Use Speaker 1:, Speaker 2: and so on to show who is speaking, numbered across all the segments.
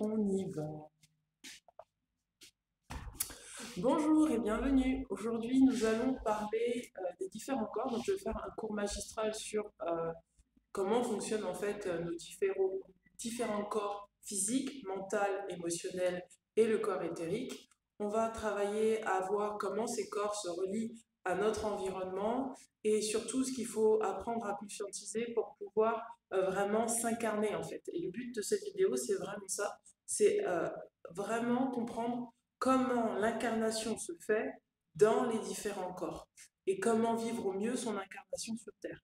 Speaker 1: On y va. Bonjour et bienvenue. Aujourd'hui, nous allons parler des différents corps. Donc, je vais faire un cours magistral sur comment fonctionnent en fait nos différents corps physiques, mental, émotionnel et le corps éthérique. On va travailler à voir comment ces corps se relient à notre environnement et surtout ce qu'il faut apprendre à conscientiser pour pouvoir vraiment s'incarner en fait. Et le but de cette vidéo, c'est vraiment ça, c'est vraiment comprendre comment l'incarnation se fait dans les différents corps et comment vivre au mieux son incarnation sur Terre.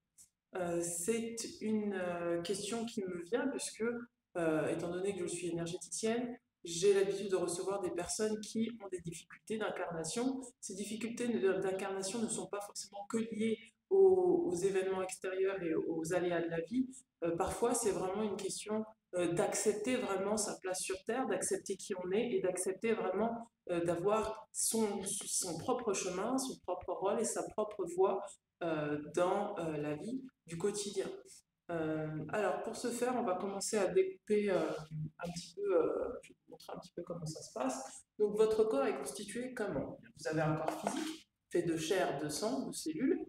Speaker 1: C'est une question qui me vient puisque, étant donné que je suis énergéticienne, j'ai l'habitude de recevoir des personnes qui ont des difficultés d'incarnation. Ces difficultés d'incarnation ne sont pas forcément que liées aux événements extérieurs et aux aléas de la vie. Parfois, c'est vraiment une question d'accepter vraiment sa place sur Terre, d'accepter qui on est et d'accepter vraiment d'avoir son propre chemin, son propre rôle et sa propre voie dans la vie du quotidien. Alors, pour ce faire, on va commencer à découper un petit peu, je vais vous montrer un petit peu comment ça se passe. Donc, votre corps est constitué comment? Vous avez un corps physique, fait de chair, de sang, de cellules.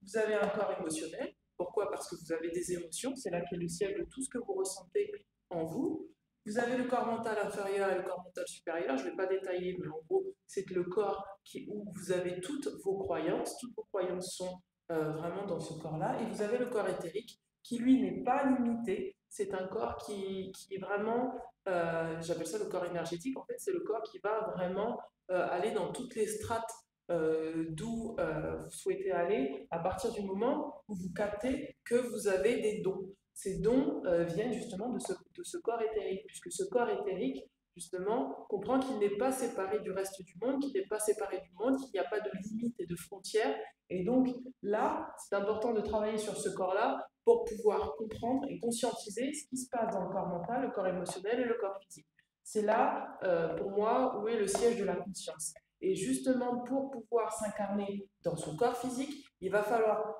Speaker 1: Vous avez un corps émotionnel. Pourquoi? Parce que vous avez des émotions, c'est là qu'est le siège de tout ce que vous ressentez en vous. Vous avez le corps mental inférieur et le corps mental supérieur. Je ne vais pas détailler, mais en gros, c'est le corps où vous avez toutes vos croyances. Toutes vos croyances sont vraiment dans ce corps-là. Et vous avez le corps éthérique qui, lui, n'est pas limité. C'est un corps qui est vraiment, j'appelle ça le corps énergétique. En fait, c'est le corps qui va vraiment aller dans toutes les strates d'où vous souhaitez aller à partir du moment où vous captez que vous avez des dons. Ces dons viennent justement de ce corps éthérique, puisque ce corps éthérique, justement, comprend qu'il n'est pas séparé du reste du monde, qu'il n'est pas séparé du monde, qu'il n'y a pas de limites et de frontières. Et donc là, c'est important de travailler sur ce corps-là pour pouvoir comprendre et conscientiser ce qui se passe dans le corps mental, le corps émotionnel et le corps physique. C'est là, pour moi, où est le siège de la conscience. Et justement, pour pouvoir s'incarner dans son corps physique, il va falloir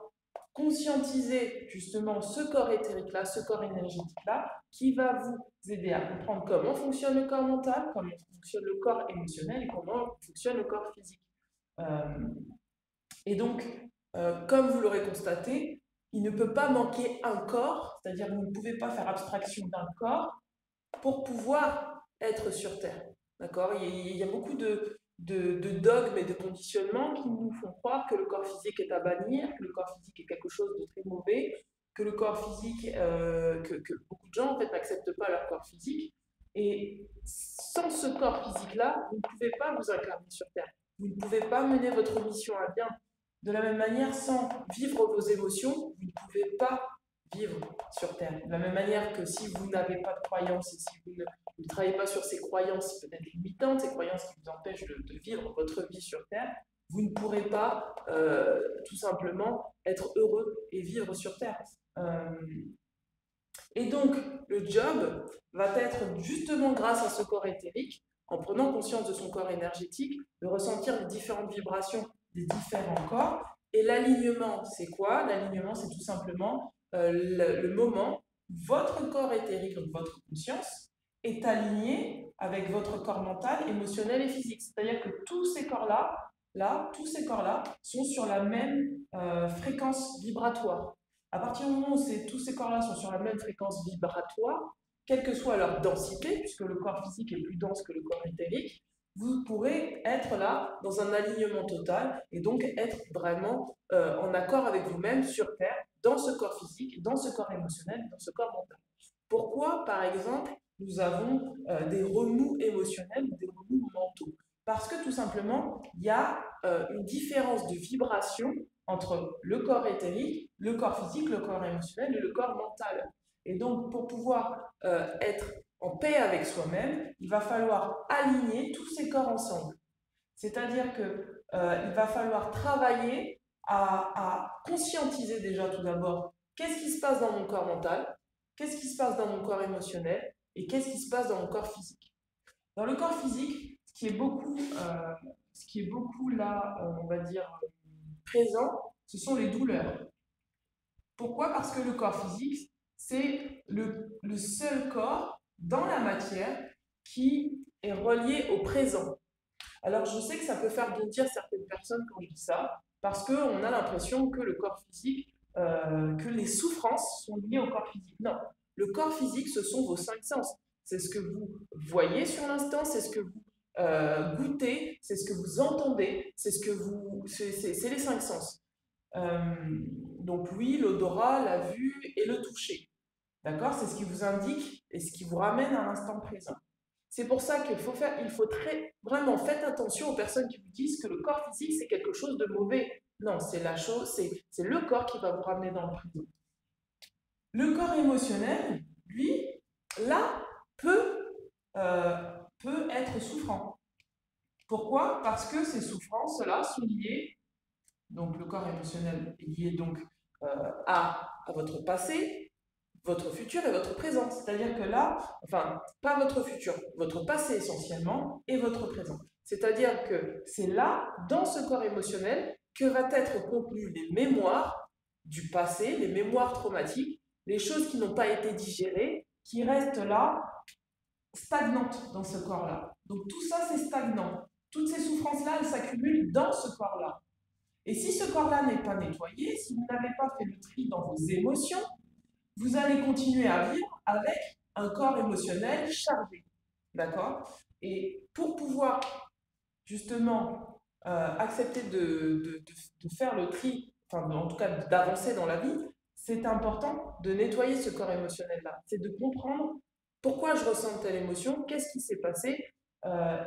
Speaker 1: conscientiser justement ce corps éthérique-là, ce corps énergétique-là, qui va vous aider à comprendre comment fonctionne le corps mental, comment fonctionne le corps émotionnel et comment fonctionne le corps physique. Euh, et donc, comme vous l'aurez constaté, il ne peut pas manquer un corps, c'est-à-dire que vous ne pouvez pas faire abstraction d'un corps pour pouvoir être sur Terre. D'accord? Il y a beaucoup de dogmes et de conditionnements qui nous font croire que le corps physique est à bannir, que le corps physique est quelque chose de très mauvais, que le corps physique, que beaucoup de gens en fait n'acceptent pas leur corps physique. Et sans ce corps physique-là, vous ne pouvez pas vous incarner sur Terre. Vous ne pouvez pas mener votre mission à bien. De la même manière, sans vivre vos émotions, vous ne pouvez pas vivre sur Terre. De la même manière que si vous n'avez pas de croyances et si vous ne travaillez pas sur ces croyances peut-être limitantes, ces croyances qui vous empêchent de vivre votre vie sur Terre, vous ne pourrez pas tout simplement être heureux et vivre sur Terre. Et donc, le job va être justement grâce à ce corps éthérique, en prenant conscience de son corps énergétique, de ressentir les différentes vibrations des différents corps. Et l'alignement, c'est quoi? L'alignement, c'est tout simplement le moment où votre corps éthérique, donc votre conscience, est aligné avec votre corps mental, émotionnel et physique. C'est-à-dire que tous ces corps-là, tous ces corps-là sont sur la même fréquence vibratoire. À partir du moment où tous ces corps-là sont sur la même fréquence vibratoire, quelle que soit leur densité, puisque le corps physique est plus dense que le corps éthérique, vous pourrez être là dans un alignement total et donc être vraiment en accord avec vous-même sur Terre, dans ce corps physique, dans ce corps émotionnel, dans ce corps mental. Pourquoi, par exemple, nous avons des remous émotionnels ou des remous mentaux? Parce que tout simplement, il y a une différence de vibration entre le corps éthérique, le corps physique, le corps émotionnel et le corps mental. Et donc, pour pouvoir être en paix avec soi-même, il va falloir aligner tous ces corps ensemble. C'est-à-dire que il va falloir travailler à conscientiser déjà tout d'abord qu'est-ce qui se passe dans mon corps mental, qu'est-ce qui se passe dans mon corps émotionnel et qu'est-ce qui se passe dans mon corps physique. Dans le corps physique, ce qui est beaucoup là, on va dire, présent, ce sont les douleurs. Pourquoi? Parce que le corps physique, c'est le seul corps dans la matière qui est relié au présent. Alors, je sais que ça peut faire bondir certaines personnes quand je dis ça, parce qu'on a l'impression que le corps physique, que les souffrances sont liées au corps physique. Non, le corps physique, ce sont vos cinq sens. C'est ce que vous voyez sur l'instant, c'est ce que vous goûtez, c'est ce que vous entendez, c'est les cinq sens. Donc oui, l'odorat, la vue et le toucher. D'accord? C'est ce qui vous indique et ce qui vous ramène à l'instant présent. C'est pour ça il faut vraiment faites attention aux personnes qui vous disent que le corps physique c'est quelque chose de mauvais. Non, c'est le corps qui va vous ramener dans le présent. Le corps émotionnel, lui, là, peut être souffrant. Pourquoi? Parce que ces souffrances-là sont liées, donc le corps émotionnel est lié donc à votre passé, votre futur et votre présent. C'est-à-dire que là, enfin, pas votre futur, votre passé essentiellement et votre présent. C'est-à-dire que c'est là, dans ce corps émotionnel, que va être contenu les mémoires du passé, les mémoires traumatiques, les choses qui n'ont pas été digérées, qui restent là, stagnantes dans ce corps-là. Donc tout ça, c'est stagnant. Toutes ces souffrances-là, elles s'accumulent dans ce corps-là. Et si ce corps-là n'est pas nettoyé, si vous n'avez pas fait le tri dans vos émotions, vous allez continuer à vivre avec un corps émotionnel chargé. D'accord? Et pour pouvoir justement accepter de faire le tri, enfin en tout cas d'avancer dans la vie, c'est important de nettoyer ce corps émotionnel-là. C'est de comprendre pourquoi je ressens telle émotion, qu'est-ce qui s'est passé,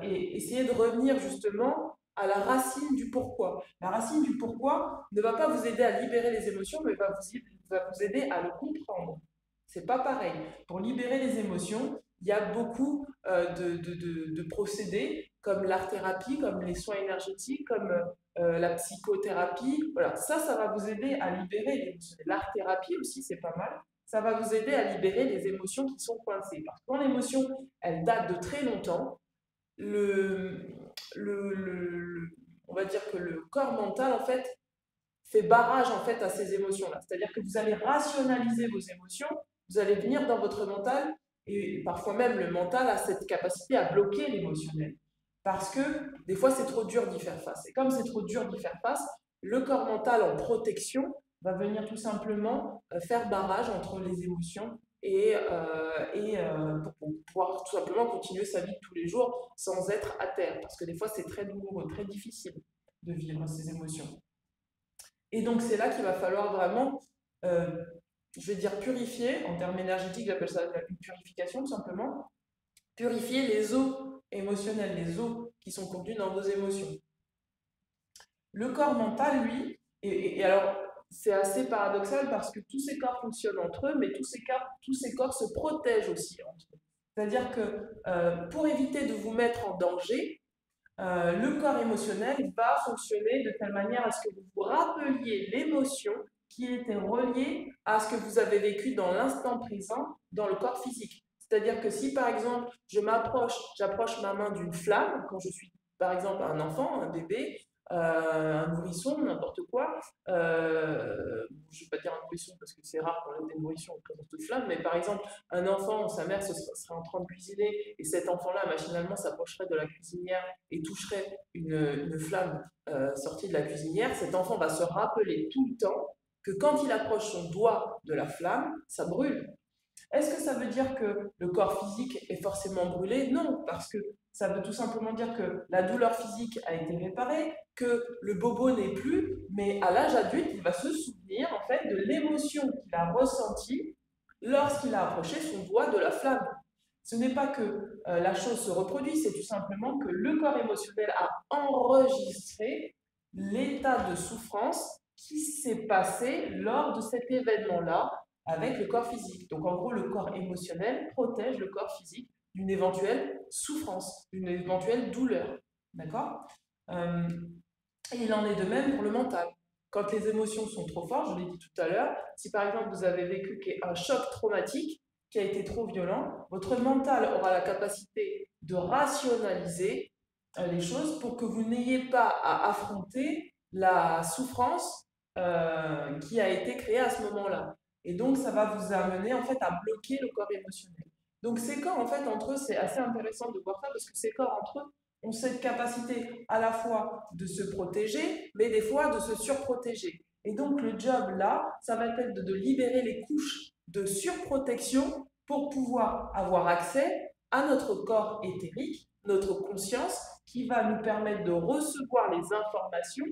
Speaker 1: et essayer de revenir justement à la racine du pourquoi. La racine du pourquoi ne va pas vous aider à libérer les émotions, mais va vous aider à le comprendre. C'est pas pareil. Pour libérer les émotions, il y a beaucoup de procédés comme l'art-thérapie, comme les soins énergétiques, comme la psychothérapie. Voilà, ça va vous aider à libérer les émotions. L'art-thérapie aussi, c'est pas mal. Ça va vous aider à libérer les émotions qui sont coincées. Parce que quand l'émotion, elle date de très longtemps, on va dire que le corps mental, en fait, fait barrage en fait à ces émotions-là. C'est-à-dire que vous allez rationaliser vos émotions, vous allez venir dans votre mental, et parfois même le mental a cette capacité à bloquer l'émotionnel. Parce que des fois, c'est trop dur d'y faire face. Et comme c'est trop dur d'y faire face, le corps mental en protection va venir tout simplement faire barrage entre les émotions pour pouvoir tout simplement continuer sa vie de tous les jours sans être à terre. Parce que des fois, c'est très douloureux, très difficile de vivre ces émotions. Et donc, c'est là qu'il va falloir vraiment, je vais dire purifier, en termes énergétiques, j'appelle ça une purification tout simplement, purifier les eaux émotionnelles, les eaux qui sont contenues dans vos émotions. Le corps mental, lui, et alors, c'est assez paradoxal parce que tous ces corps fonctionnent entre eux, mais tous ces corps se protègent aussi entre eux. C'est-à-dire que pour éviter de vous mettre en danger, le corps émotionnel va fonctionner de telle manière à ce que vous vous rappeliez l'émotion qui était reliée à ce que vous avez vécu dans l'instant présent dans le corps physique. C'est-à-dire que si par exemple j'approche ma main d'une flamme, quand je suis par exemple un enfant, un bébé, un nourrisson, n'importe quoi, je ne vais pas dire un nourrisson parce que c'est rare qu'on ait des nourrissons en présence de flamme, mais par exemple un enfant, sa mère serait en train de cuisiner et cet enfant-là machinalement s'approcherait de la cuisinière et toucherait une flamme sortie de la cuisinière, cet enfant va se rappeler tout le temps que quand il approche son doigt de la flamme, ça brûle. Est-ce que ça veut dire que le corps physique est forcément brûlé? Non, parce que ça veut tout simplement dire que la douleur physique a été réparée, que le bobo n'est plus, mais à l'âge adulte, il va se souvenir en fait de l'émotion qu'il a ressentie lorsqu'il a approché son doigt de la flamme. Ce n'est pas que la chose se reproduit, c'est tout simplement que le corps émotionnel a enregistré l'état de souffrance qui s'est passé lors de cet événement-là avec le corps physique. Donc en gros, le corps émotionnel protège le corps physique d'une éventuelle souffrance, d'une éventuelle douleur. D'accord? Et il en est de même pour le mental. Quand les émotions sont trop fortes, je l'ai dit tout à l'heure, si par exemple vous avez vécu un choc traumatique qui a été trop violent, votre mental aura la capacité de rationaliser les choses pour que vous n'ayez pas à affronter la souffrance qui a été créée à ce moment-là. Et donc, ça va vous amener en fait à bloquer le corps émotionnel. Donc ces corps, en fait, entre eux, c'est assez intéressant de voir ça parce que ces corps, entre eux, ont cette capacité à la fois de se protéger, mais des fois de se surprotéger. Et donc le job là, ça va être de libérer les couches de surprotection pour pouvoir avoir accès à notre corps éthérique, notre conscience, qui va nous permettre de recevoir les informations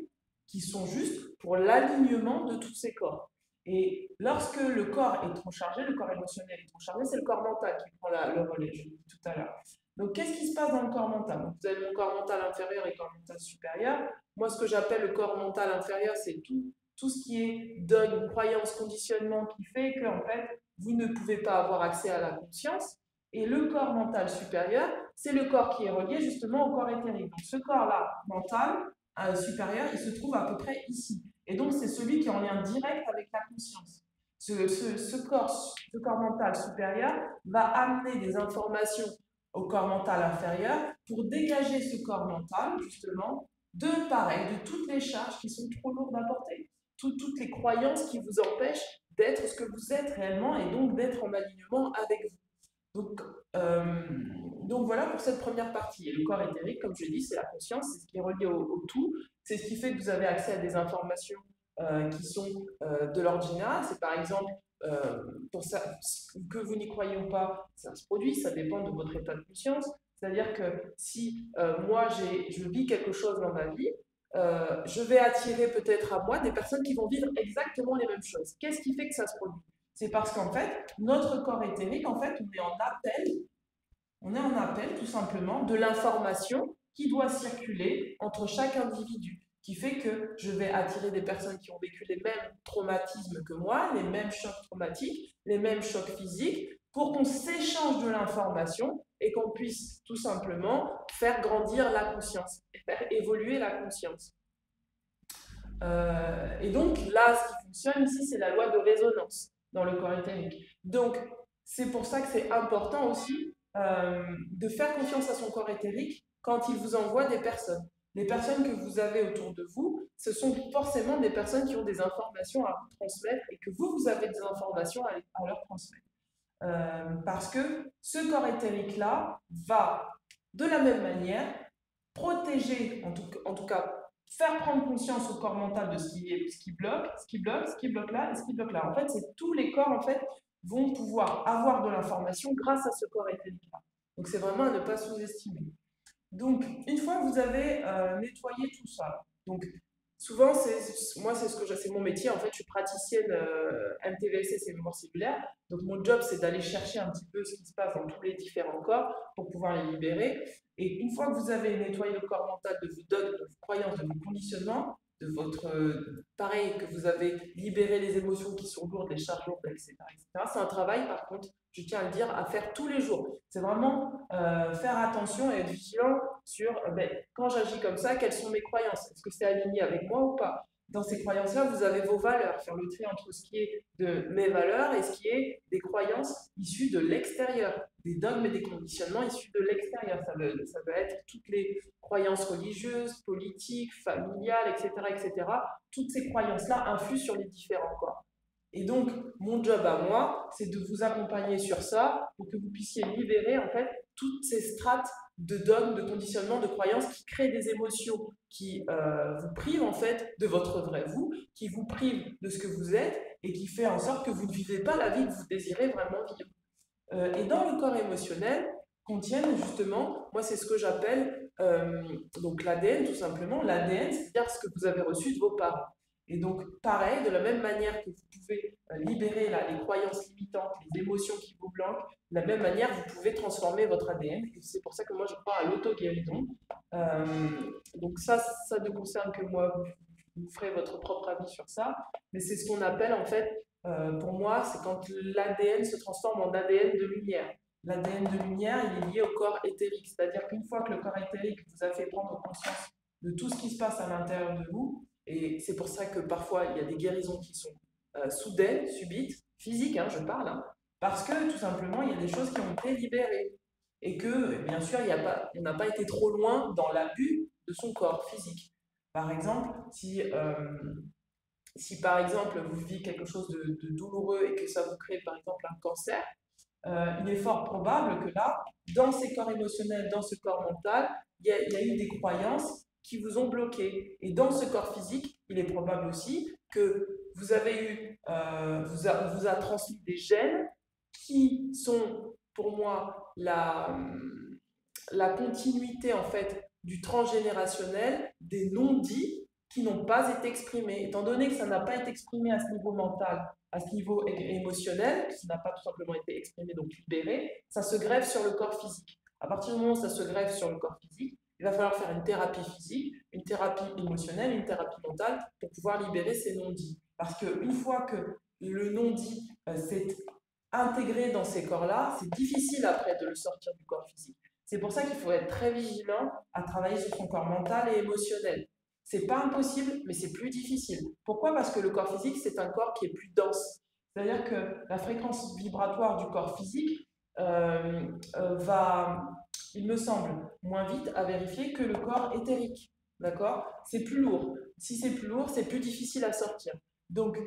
Speaker 1: qui sont justes pour l'alignement de tous ces corps. Et lorsque le corps est trop chargé, le corps émotionnel est trop chargé, c'est le corps mental qui prend le relais, je l'ai dit tout à l'heure. Donc, qu'est-ce qui se passe dans le corps mental? Vous avez mon corps mental inférieur et le corps mental supérieur. Moi, ce que j'appelle le corps mental inférieur, c'est tout ce qui est dogme, croyance, conditionnement qui fait que, en fait, vous ne pouvez pas avoir accès à la conscience. Et le corps mental supérieur, c'est le corps qui est relié justement au corps éthérique. Donc, ce corps-là, mental, supérieur, il se trouve à peu près ici. Et donc, c'est celui qui est en lien direct avec la conscience. Ce corps mental supérieur va amener des informations au corps mental inférieur pour dégager ce corps mental, justement, de toutes les charges qui sont trop lourdes à porter, toutes les croyances qui vous empêchent d'être ce que vous êtes réellement et donc d'être en alignement avec vous. Donc, euh, donc voilà pour cette première partie. Et le corps éthérique, comme je l'ai dit, c'est la conscience, c'est ce qui est relié au tout, c'est ce qui fait que vous avez accès à des informations qui sont de l'ordre général. C'est par exemple, pour ça, que vous n'y croyez ou pas, ça se produit, ça dépend de votre état de conscience. C'est-à-dire que si moi je vis quelque chose dans ma vie, je vais attirer peut-être à moi des personnes qui vont vivre exactement les mêmes choses. Qu'est-ce qui fait que ça se produit? C'est parce qu'en fait, notre corps éthérique, en fait, on est en appel tout simplement de l'information qui doit circuler entre chaque individu, qui fait que je vais attirer des personnes qui ont vécu les mêmes traumatismes que moi, les mêmes chocs traumatiques, les mêmes chocs physiques, pour qu'on s'échange de l'information et qu'on puisse tout simplement faire grandir la conscience et faire évoluer la conscience. Et donc là, ce qui fonctionne ici, c'est la loi de résonance dans le corps éthérique. Donc, c'est pour ça que c'est important aussi de faire confiance à son corps éthérique quand il vous envoie des personnes. Les personnes que vous avez autour de vous, ce sont forcément des personnes qui ont des informations à vous transmettre et que vous avez des informations à leur transmettre. Parce que ce corps éthérique-là va, de la même manière, protéger, en tout cas, faire prendre conscience au corps mental de ce qui bloque, ce qui bloque là et ce qui bloque là. En fait, c'est tous les corps en fait, vont pouvoir avoir de l'information grâce à ce corps éthérique-là. Donc, c'est vraiment à ne pas sous-estimer. Donc, une fois que vous avez nettoyé tout ça, donc souvent, moi, c'est mon métier. En fait, je suis praticienne MTVSC, c'est mémoire cellulaire. Donc, mon job, c'est d'aller chercher un petit peu ce qui se passe dans tous les différents corps pour pouvoir les libérer. Et une fois que vous avez nettoyé le corps mental de vos dogmes, de vos croyances, de vos conditionnements, de votre. Pareil, que vous avez libéré les émotions qui sont lourdes, les charges lourdes, etc. etc. C'est un travail, par contre, je tiens à le dire, à faire tous les jours. C'est vraiment faire attention et être vigilant sur quand j'agis comme ça, quelles sont mes croyances? Est-ce que c'est aligné avec moi ou pas? Dans ces croyances-là, vous avez vos valeurs, faire le tri entre ce qui est de mes valeurs et ce qui est des croyances issues de l'extérieur, des dogmes et des conditionnements issus de l'extérieur. Ça veut être toutes les croyances religieuses, politiques, familiales, etc., etc. Toutes ces croyances-là influent sur les différents corps. Et donc, mon job à moi, c'est de vous accompagner sur ça pour que vous puissiez libérer en fait toutes ces strates de dogmes, de conditionnements, de croyances qui créent des émotions qui vous privent en fait de votre vrai vous, qui vous privent de ce que vous êtes et qui fait en sorte que vous ne vivez pas la vie que vous désirez vraiment vivre. Et dans le corps émotionnel contiennent justement, moi c'est ce que j'appelle donc l'ADN tout simplement. L'ADN, c'est-à-dire ce que vous avez reçu de vos parents. Et donc, pareil, de la même manière que vous pouvez libérer les croyances limitantes, les émotions qui vous bloquent, de la même manière, vous pouvez transformer votre ADN. Et c'est pour ça que moi, je crois à l'auto-guérison. Donc ça ne concerne que moi. Vous ferez votre propre avis sur ça. Mais c'est ce qu'on appelle, en fait, pour moi, c'est quand l'ADN se transforme en ADN de lumière. L'ADN de lumière, il est lié au corps éthérique. C'est-à-dire qu'une fois que le corps éthérique vous a fait prendre conscience de tout ce qui se passe à l'intérieur de vous, et c'est pour ça que parfois il y a des guérisons qui sont soudaines, subites, physiques, hein, je parle, hein, parce que tout simplement il y a des choses qui ont été libérées. Et que bien sûr, on n'a pas été trop loin dans l'abus de son corps physique. Par exemple, si par exemple vous vivez quelque chose de douloureux et que ça vous crée par exemple un cancer, il est fort probable que là, dans ces corps émotionnels, dans ce corps mental, il y a eu des croyances qui vous ont bloqué. Et dans ce corps physique, il est probable aussi que vous avez eu, on vous a transmis des gènes qui sont, pour moi, la continuité en fait du transgénérationnel, des non-dits qui n'ont pas été exprimés. Étant donné que ça n'a pas été exprimé à ce niveau mental, à ce niveau émotionnel, qui n'a pas tout simplement été exprimé, donc libéré, ça se greffe sur le corps physique. À partir du moment où ça se greffe sur le corps physique, il va falloir faire une thérapie physique, une thérapie émotionnelle, une thérapie mentale pour pouvoir libérer ces non-dits. Parce qu'une fois que le non-dit s'est intégré dans ces corps-là, c'est difficile après de le sortir du corps physique. C'est pour ça qu'il faut être très vigilant à travailler sur son corps mental et émotionnel. C'est pas impossible, mais c'est plus difficile. Pourquoi? Parce que le corps physique, c'est un corps qui est plus dense. C'est-à-dire que la fréquence vibratoire du corps physique va, il me semble, moins vite à vérifier que le corps éthérique. D'accord? C'est plus lourd. Si c'est plus lourd, c'est plus difficile à sortir. Donc,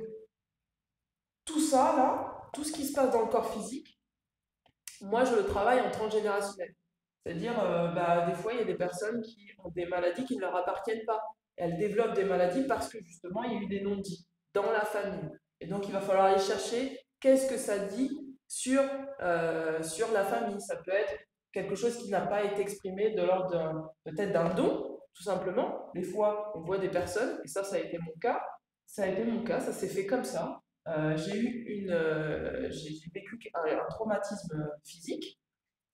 Speaker 1: tout ça, là, tout ce qui se passe dans le corps physique, moi, je le travaille en transgénérationnel. C'est-à-dire, des fois, il y a des personnes qui ont des maladies qui ne leur appartiennent pas. Elles développent des maladies parce que, justement, il y a eu des non-dits dans la famille. Et donc, il va falloir aller chercher qu'est-ce que ça dit sur la famille. Ça peut être quelque chose qui n'a pas été exprimé de l'ordre peut-être d'un don, tout simplement. Des fois, on voit des personnes, et ça a été mon cas. Ça a été mon cas, ça s'est fait comme ça. J'ai vécu un traumatisme physique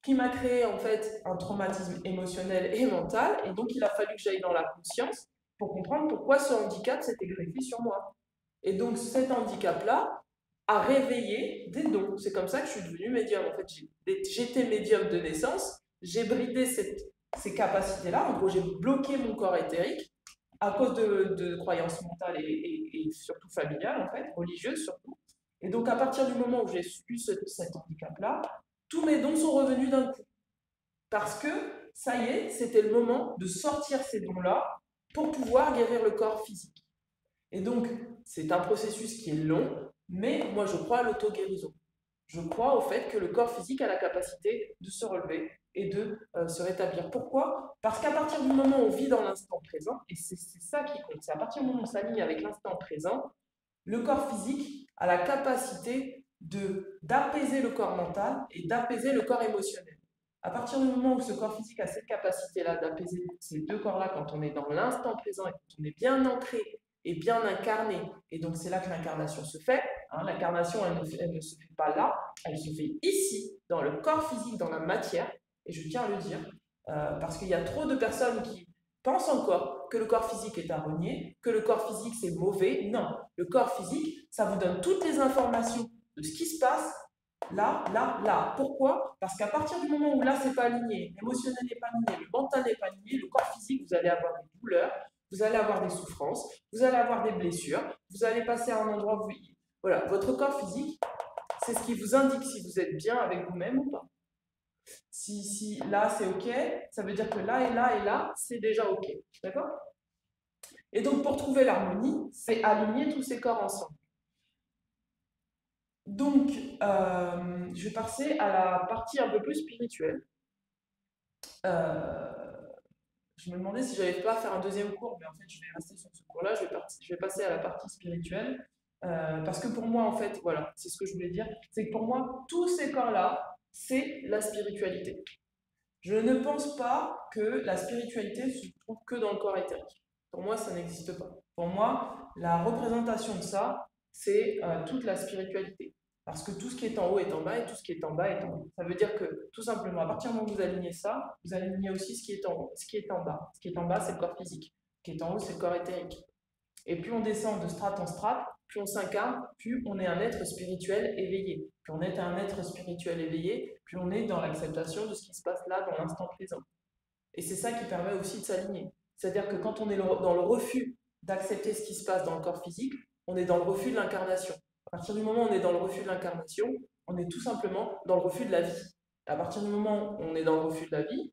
Speaker 1: qui m'a créé en fait un traumatisme émotionnel et mental, et donc il a fallu que j'aille dans la conscience pour comprendre pourquoi ce handicap s'était greffé sur moi. Et donc cet handicap-là a réveillé des dons. C'est comme ça que je suis devenue médium. En fait, j'étais médium de naissance, j'ai bridé ces capacités-là. En gros, j'ai bloqué mon corps éthérique à cause de croyances mentales et surtout familiales, en fait, religieuses surtout. Et donc, à partir du moment où j'ai eu cet handicap-là, tous mes dons sont revenus d'un coup. Parce que, ça y est, c'était le moment de sortir ces dons-là pour pouvoir guérir le corps physique. Et donc, c'est un processus qui est long, mais moi, je crois à l'auto-guérison. Je crois au fait que le corps physique a la capacité de se relever et de se rétablir. Pourquoi? Parce qu'à partir du moment où on vit dans l'instant présent, et c'est ça qui compte, c'est à partir du moment où on s'aligne avec l'instant présent, le corps physique a la capacité d'apaiser le corps mental et d'apaiser le corps émotionnel. À partir du moment où ce corps physique a cette capacité-là d'apaiser ces deux corps-là, quand on est dans l'instant présent et quand on est bien ancré et bien incarné, et donc c'est là que l'incarnation se fait. Hein, l'incarnation, elle ne se fait pas là, elle se fait ici, dans le corps physique, dans la matière, et je tiens à le dire, parce qu'il y a trop de personnes qui pensent encore que le corps physique est à renier, que le corps physique c'est mauvais. Non, le corps physique, ça vous donne toutes les informations de ce qui se passe là, là, là. Pourquoi? Parce qu'à partir du moment où là c'est pas aligné, l'émotionnel n'est pas aligné, le mental n'est pas aligné, le corps physique, vous allez avoir des douleurs, vous allez avoir des souffrances, vous allez avoir des blessures, vous allez passer à un endroit où voilà, votre corps physique, c'est ce qui vous indique si vous êtes bien avec vous-même ou pas. Si là c'est ok, ça veut dire que là et là, c'est déjà ok. D'accord? Et donc pour trouver l'harmonie, c'est aligner tous ces corps ensemble. Donc, je vais passer à la partie un peu plus spirituelle. Je me demandais si j'allais pas faire un deuxième cours, mais en fait, je vais rester sur ce cours-là. Je vais passer à la partie spirituelle. Parce que pour moi, en fait, voilà, c'est ce que je voulais dire. C'est que pour moi, tous ces corps-là, c'est la spiritualité. Je ne pense pas que la spiritualité se trouve que dans le corps éthérique. Pour moi, ça n'existe pas. Pour moi, la représentation de ça, c'est toute la spiritualité. Parce que tout ce qui est en haut est en bas et tout ce qui est en bas est en haut. Ça veut dire que, tout simplement, à partir du moment où vous alignez ça, vous alignez aussi ce qui est en haut, ce qui est en bas. Ce qui est en bas, c'est le corps physique. Ce qui est en haut, c'est le corps éthérique. Et plus on descend de strate en strate, plus on s'incarne, plus on est un être spirituel éveillé. Plus on est un être spirituel éveillé, plus on est dans l'acceptation de ce qui se passe là, dans l'instant présent. Et c'est ça qui permet aussi de s'aligner. C'est-à-dire que quand on est dans le refus d'accepter ce qui se passe dans le corps physique, on est dans le refus de l'incarnation. À partir du moment où on est dans le refus de l'incarnation, on est tout simplement dans le refus de la vie. À partir du moment où on est dans le refus de la vie,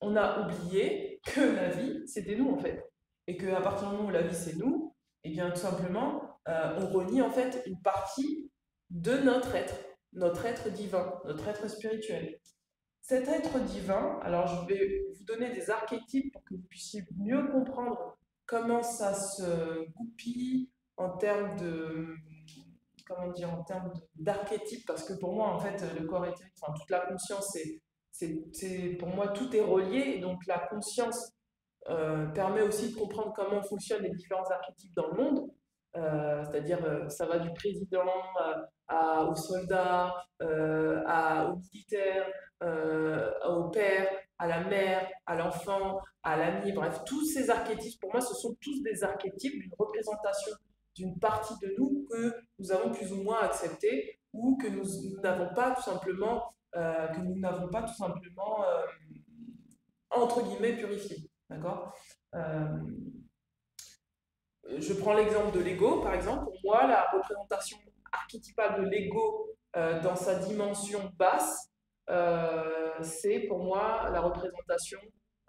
Speaker 1: on a oublié que la vie, c'était nous en fait. Et qu'à partir du moment où la vie, c'est nous, et bien tout simplement, on renie en fait une partie de notre être. notre être divin, notre être spirituel. Cet être divin, alors je vais vous donner des archétypes pour que vous puissiez mieux comprendre comment ça se goupille en termes de, comment dire, en termes d'archétypes, parce que pour moi, en fait, le corps éthérique, enfin, toute la conscience, pour moi, tout est relié, et donc la conscience permet aussi de comprendre comment fonctionnent les différents archétypes dans le monde. C'est-à-dire, ça va du président aux soldats, aux militaires, au père, à la mère, à l'enfant, à l'ami, bref, tous ces archétypes, pour moi, ce sont tous des archétypes d'une représentation d'une partie de nous que nous avons plus ou moins acceptée ou que nous n'avons pas tout simplement, entre guillemets, purifiée. D'accord. Je prends l'exemple de l'ego, par exemple. Pour moi, la représentation archétypale de l'ego dans sa dimension basse, c'est pour moi la représentation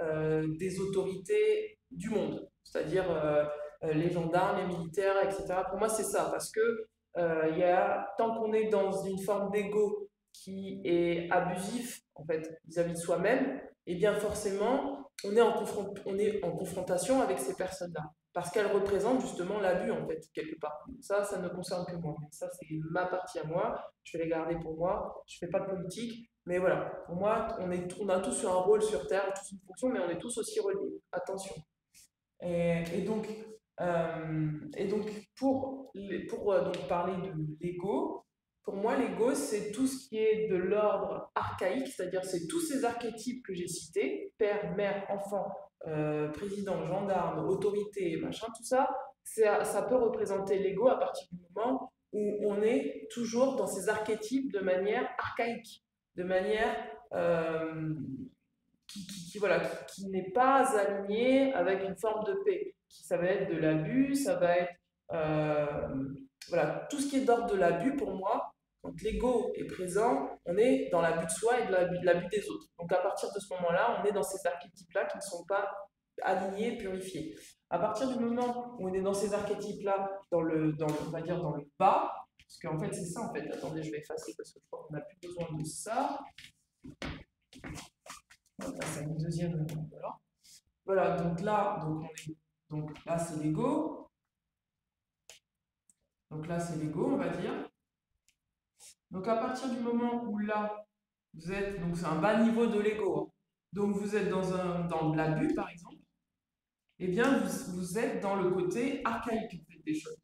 Speaker 1: des autorités du monde, c'est-à-dire les gendarmes, les militaires, etc. Pour moi, c'est ça, parce que tant qu'on est dans une forme d'ego qui est abusif en fait vis-à-vis de soi-même, et bien forcément, on est en confrontation avec ces personnes-là parce qu'elle représente justement l'abus en fait, quelque part. Ça ne concerne que moi. Ça, c'est ma partie à moi. Je vais les garder pour moi. Je ne fais pas de politique. Mais voilà, pour moi, on a tous un rôle sur Terre, tous une fonction, mais on est tous aussi reliés. Attention. Et donc, pour donc parler de l'ego, pour moi, l'ego, c'est tout ce qui est de l'ordre archaïque, c'est-à-dire c'est tous ces archétypes que j'ai cités, père, mère, enfant, président, gendarme, autorité, machin, tout ça, ça peut représenter l'ego à partir du moment où on est toujours dans ces archétypes de manière archaïque, de manière voilà, qui n'est pas aligné avec une forme de paix. Ça va être de l'abus, ça va être voilà, tout ce qui est d'ordre de l'abus pour moi. Quand l'ego est présent, on est dans l'abus de soi et de l'abus des autres. Donc à partir de ce moment-là, on est dans ces archétypes-là qui ne sont pas alignés, purifiés. À partir du moment où on est dans ces archétypes-là, on va dire dans le bas, parce qu'en fait c'est ça en fait. Attendez, je vais effacer parce que je crois qu'on n'a plus besoin de ça. On va passer à une deuxième. Voilà, donc là c'est l'ego. Donc là c'est l'ego, on va dire. Donc à partir du moment où là vous êtes, donc c'est un bas niveau de l'ego, hein. Donc vous êtes dans l'abus par exemple, eh bien vous êtes dans le côté archaïque en fait, des choses.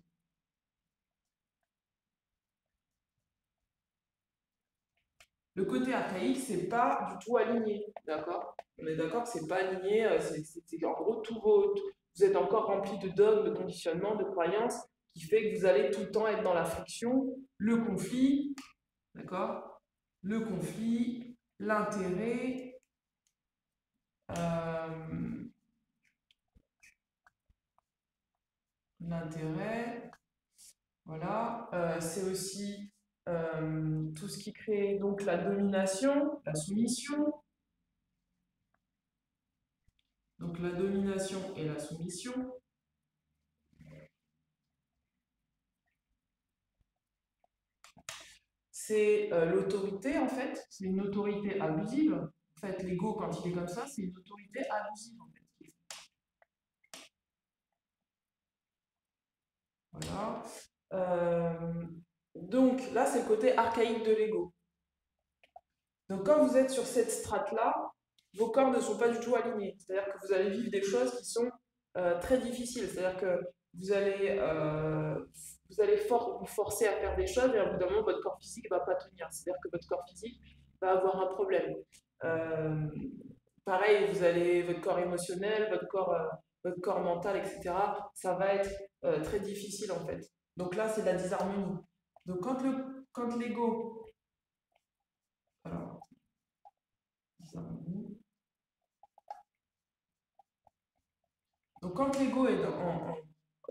Speaker 1: Le côté archaïque, c'est pas du tout aligné, d'accord? On est d'accord que c'est pas aligné, c'est en gros vous êtes encore rempli de dogmes, de conditionnements, de croyances, qui fait que vous allez tout le temps être dans la friction, le conflit, d'accord? Le conflit, l'intérêt, l'intérêt, voilà. C'est aussi tout ce qui crée donc la domination, la soumission. Donc la domination et la soumission. C'est l'autorité en fait, c'est une autorité abusive. En fait, l'ego quand il est comme ça, c'est une autorité abusive en fait. Voilà. Donc là, c'est le côté archaïque de l'ego. Donc quand vous êtes sur cette strate-là, vos corps ne sont pas du tout alignés. C'est-à-dire que vous allez vivre des choses qui sont très difficiles. C'est-à-dire que vous allez, vous forcer à faire des choses et à bout d'un moment, votre corps physique ne va pas tenir. C'est-à-dire que votre corps physique va avoir un problème. Euh, Pareil, votre corps émotionnel, votre corps mental, etc., ça va être très difficile en fait. Donc là, c'est de la disharmonie. Donc quand l'ego, alors, disharmonie. Donc quand l'ego est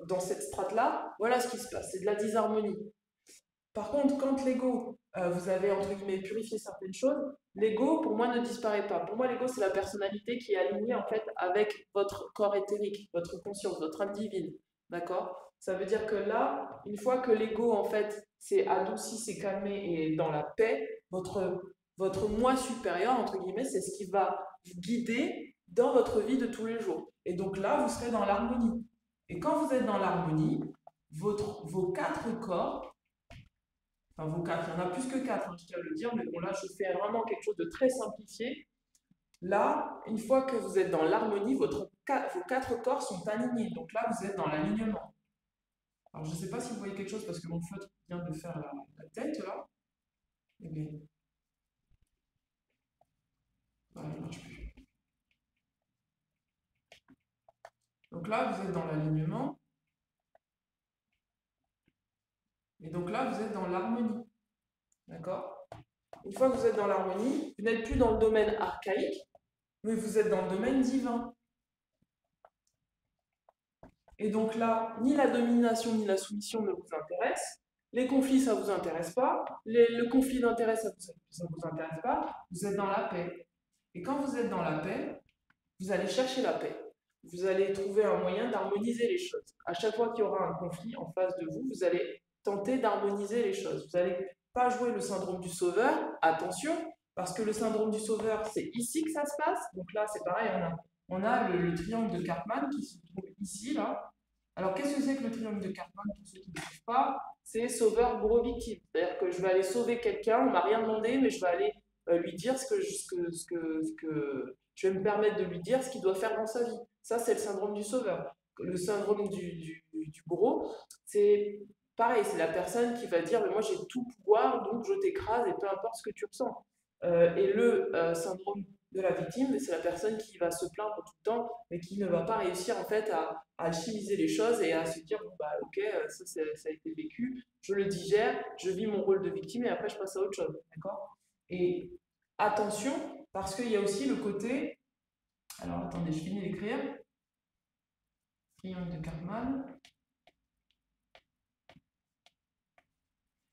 Speaker 1: dans cette strate-là, voilà ce qui se passe, c'est de la disharmonie. Par contre, quand l'ego, vous avez entre guillemets purifié certaines choses, l'ego pour moi ne disparaît pas. Pour moi, l'ego c'est la personnalité qui est alignée en fait avec votre corps éthérique, votre conscience, votre âme divine. D'accord? Ça veut dire que là, une fois que l'ego, en fait, s'est adouci, s'est calmé et est dans la paix, votre moi supérieur, entre guillemets, c'est ce qui va vous guider dans votre vie de tous les jours. Et donc là, vous serez dans l'harmonie. Et quand vous êtes dans l'harmonie, vos quatre corps, enfin vos quatre, il y en a plus que quatre, hein, je tiens à le dire, mais bon là, je fais vraiment quelque chose de très simplifié. Là, une fois que vous êtes dans l'harmonie, vos quatre corps sont alignés. Donc là, vous êtes dans l'alignement. Alors, je ne sais pas si vous voyez quelque chose parce que mon feutre vient de faire la tête là. Eh bien, voilà, il ne marche plus. Donc là, vous êtes dans l'alignement. Et donc là, vous êtes dans l'harmonie. D'accord? Une fois que vous êtes dans l'harmonie, vous n'êtes plus dans le domaine archaïque, mais vous êtes dans le domaine divin. Et donc là, ni la domination ni la soumission ne vous intéressent. Les conflits, ça ne vous intéresse pas. Le conflit d'intérêt, ça ne vous intéresse pas. Vous êtes dans la paix. Et quand vous êtes dans la paix, vous allez chercher la paix. Vous allez trouver un moyen d'harmoniser les choses. À chaque fois qu'il y aura un conflit en face de vous, vous allez tenter d'harmoniser les choses. Vous n'allez pas jouer le syndrome du sauveur, attention, parce que le syndrome du sauveur, c'est ici que ça se passe. Donc là, c'est pareil, on a le triangle de Karpman qui se trouve ici, là. Alors, qu'est-ce que c'est que le triangle de Karpman, pour ceux qui ne savent pas? C'est sauveur, bourreau, victime. C'est-à-dire que je vais aller sauver quelqu'un, on ne m'a rien demandé, mais je vais aller lui dire je vais me permettre de lui dire ce qu'il doit faire dans sa vie. Ça, c'est le syndrome du sauveur. Le syndrome du bourreau, c'est pareil, c'est la personne qui va dire, mais moi j'ai tout pouvoir, donc je t'écrase et peu importe ce que tu ressens. Et le syndrome de la victime, c'est la personne qui va se plaindre tout le temps, mais qui ne va pas réussir en fait à alchimiser les choses et à se dire, bon bah ok, ça a été vécu, je le digère, je vis mon rôle de victime et après je passe à autre chose. D'accord? Et attention, parce qu'il y a aussi le côté, alors attendez, je finis d'écrire, triangle de Karpman.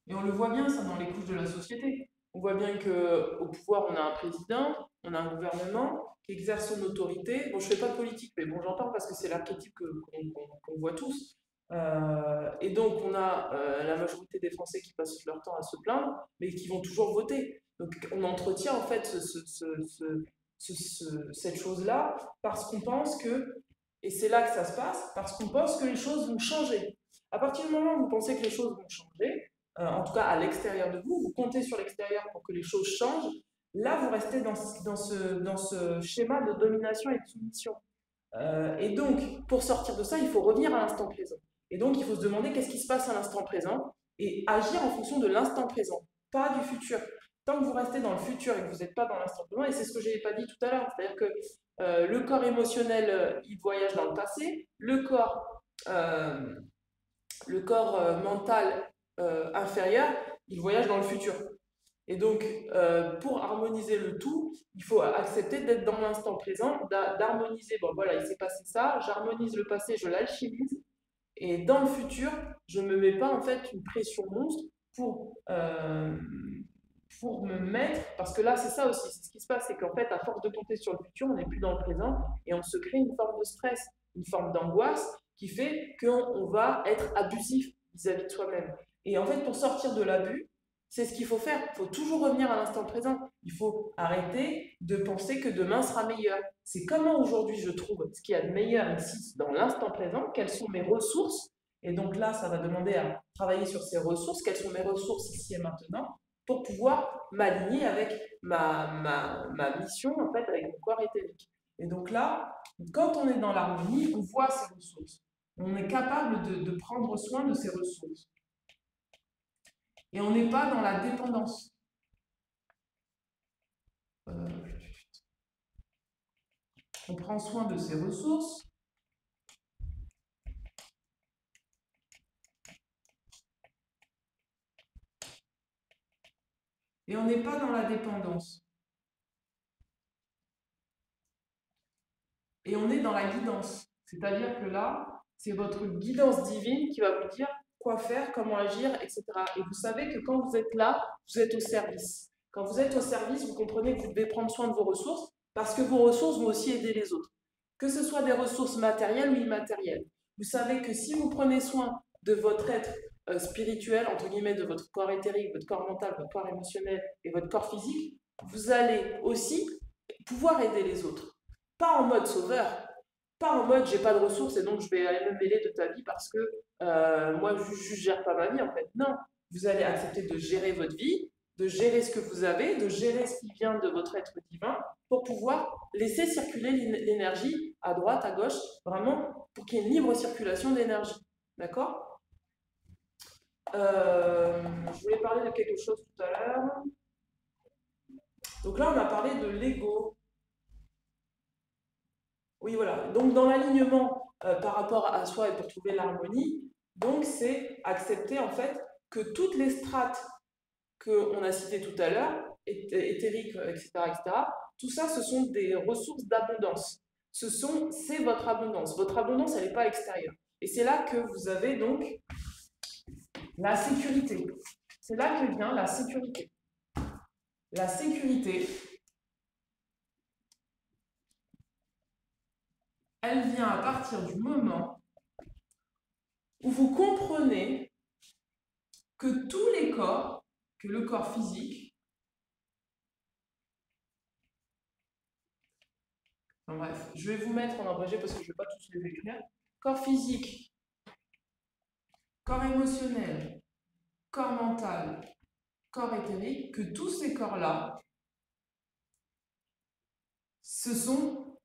Speaker 1: Et on le voit bien ça dans les couches de la société. On voit bien qu'au pouvoir, on a un président, on a un gouvernement qui exerce son autorité. Bon, je ne fais pas de politique, mais bon, j'en parle parce que c'est l'archétype qu'on voit tous. Et donc, on a la majorité des Français qui passent leur temps à se plaindre, mais qui vont toujours voter. Donc, on entretient en fait cette chose-là parce qu'on pense que, et c'est là que ça se passe, parce qu'on pense que les choses vont changer. À partir du moment où vous pensez que les choses vont changer, en tout cas à l'extérieur de vous, vous comptez sur l'extérieur pour que les choses changent, là vous restez dans ce schéma de domination et de soumission. Et donc, pour sortir de ça, il faut revenir à l'instant présent. Et donc, il faut se demander qu'est-ce qui se passe à l'instant présent et agir en fonction de l'instant présent, pas du futur. Tant que vous restez dans le futur et que vous n'êtes pas dans l'instant présent, et c'est ce que je n'ai pas dit tout à l'heure, c'est-à-dire que le corps émotionnel, il voyage dans le passé, le corps mental inférieur, il voyage dans le futur. Et donc, pour harmoniser le tout, il faut accepter d'être dans l'instant présent, d'harmoniser, bon voilà, il s'est passé ça, j'harmonise le passé, je l'alchimise, et dans le futur, je ne me mets pas en fait une pression monstre pour me mettre, parce que là c'est ça aussi, c'est ce qui se passe, c'est qu'en fait à force de compter sur le futur, on n'est plus dans le présent, et on se crée une forme de stress, une forme d'angoisse, qui fait qu'on va être abusif vis-à-vis de soi-même. Et en fait, pour sortir de l'abus, c'est ce qu'il faut faire. Il faut toujours revenir à l'instant présent. Il faut arrêter de penser que demain sera meilleur. C'est comment aujourd'hui je trouve ce qu'il y a de meilleur ici dans l'instant présent, quelles sont mes ressources. Et donc là, ça va demander à travailler sur ces ressources, quelles sont mes ressources ici et maintenant, pour pouvoir m'aligner avec ma mission, en fait, avec mon corps éthérique. Et donc là, quand on est dans l'harmonie, on voit ces ressources. On est capable de prendre soin de ces ressources. Et on n'est pas dans la dépendance. On prend soin de ses ressources. Et on n'est pas dans la dépendance. Et on est dans la guidance. C'est-à-dire que là, c'est votre guidance divine qui va vous dire quoi faire, comment agir, etc. Et vous savez que quand vous êtes là, vous êtes au service. Quand vous êtes au service, vous comprenez que vous devez prendre soin de vos ressources parce que vos ressources vont aussi aider les autres. Que ce soit des ressources matérielles ou immatérielles. Vous savez que si vous prenez soin de votre être spirituel, entre guillemets, de votre corps éthérique, votre corps mental, votre corps émotionnel et votre corps physique, vous allez aussi pouvoir aider les autres. Pas en mode sauveur, pas en mode j'ai pas de ressources et donc je vais aller me mêler de ta vie parce que moi je gère pas ma vie en fait. Non, vous allez accepter de gérer votre vie, de gérer ce que vous avez, de gérer ce qui vient de votre être divin pour pouvoir laisser circuler l'énergie à droite, à gauche, vraiment pour qu'il y ait une libre circulation d'énergie. D'accord? Je voulais parler de quelque chose tout à l'heure. Donc là, on a parlé de l'ego. Oui, voilà. Donc dans l'alignement par rapport à soi et pour trouver l'harmonie, donc c'est accepter en fait que toutes les strates qu'on a citées tout à l'heure, éthériques, etc., etc., tout ça, ce sont des ressources d'abondance. C'est votre abondance. Votre abondance, elle n'est pas à l'extérieur. Et c'est là que vous avez donc la sécurité. C'est là que vient la sécurité. La sécurité, elle vient à partir du moment où vous comprenez que tous les corps, que le corps physique, enfin bref, je vais vous mettre en abrégé parce que je ne vais pas tous les écrire, corps physique, corps émotionnel, corps mental, corps éthérique, que tous ces corps-là, ce sont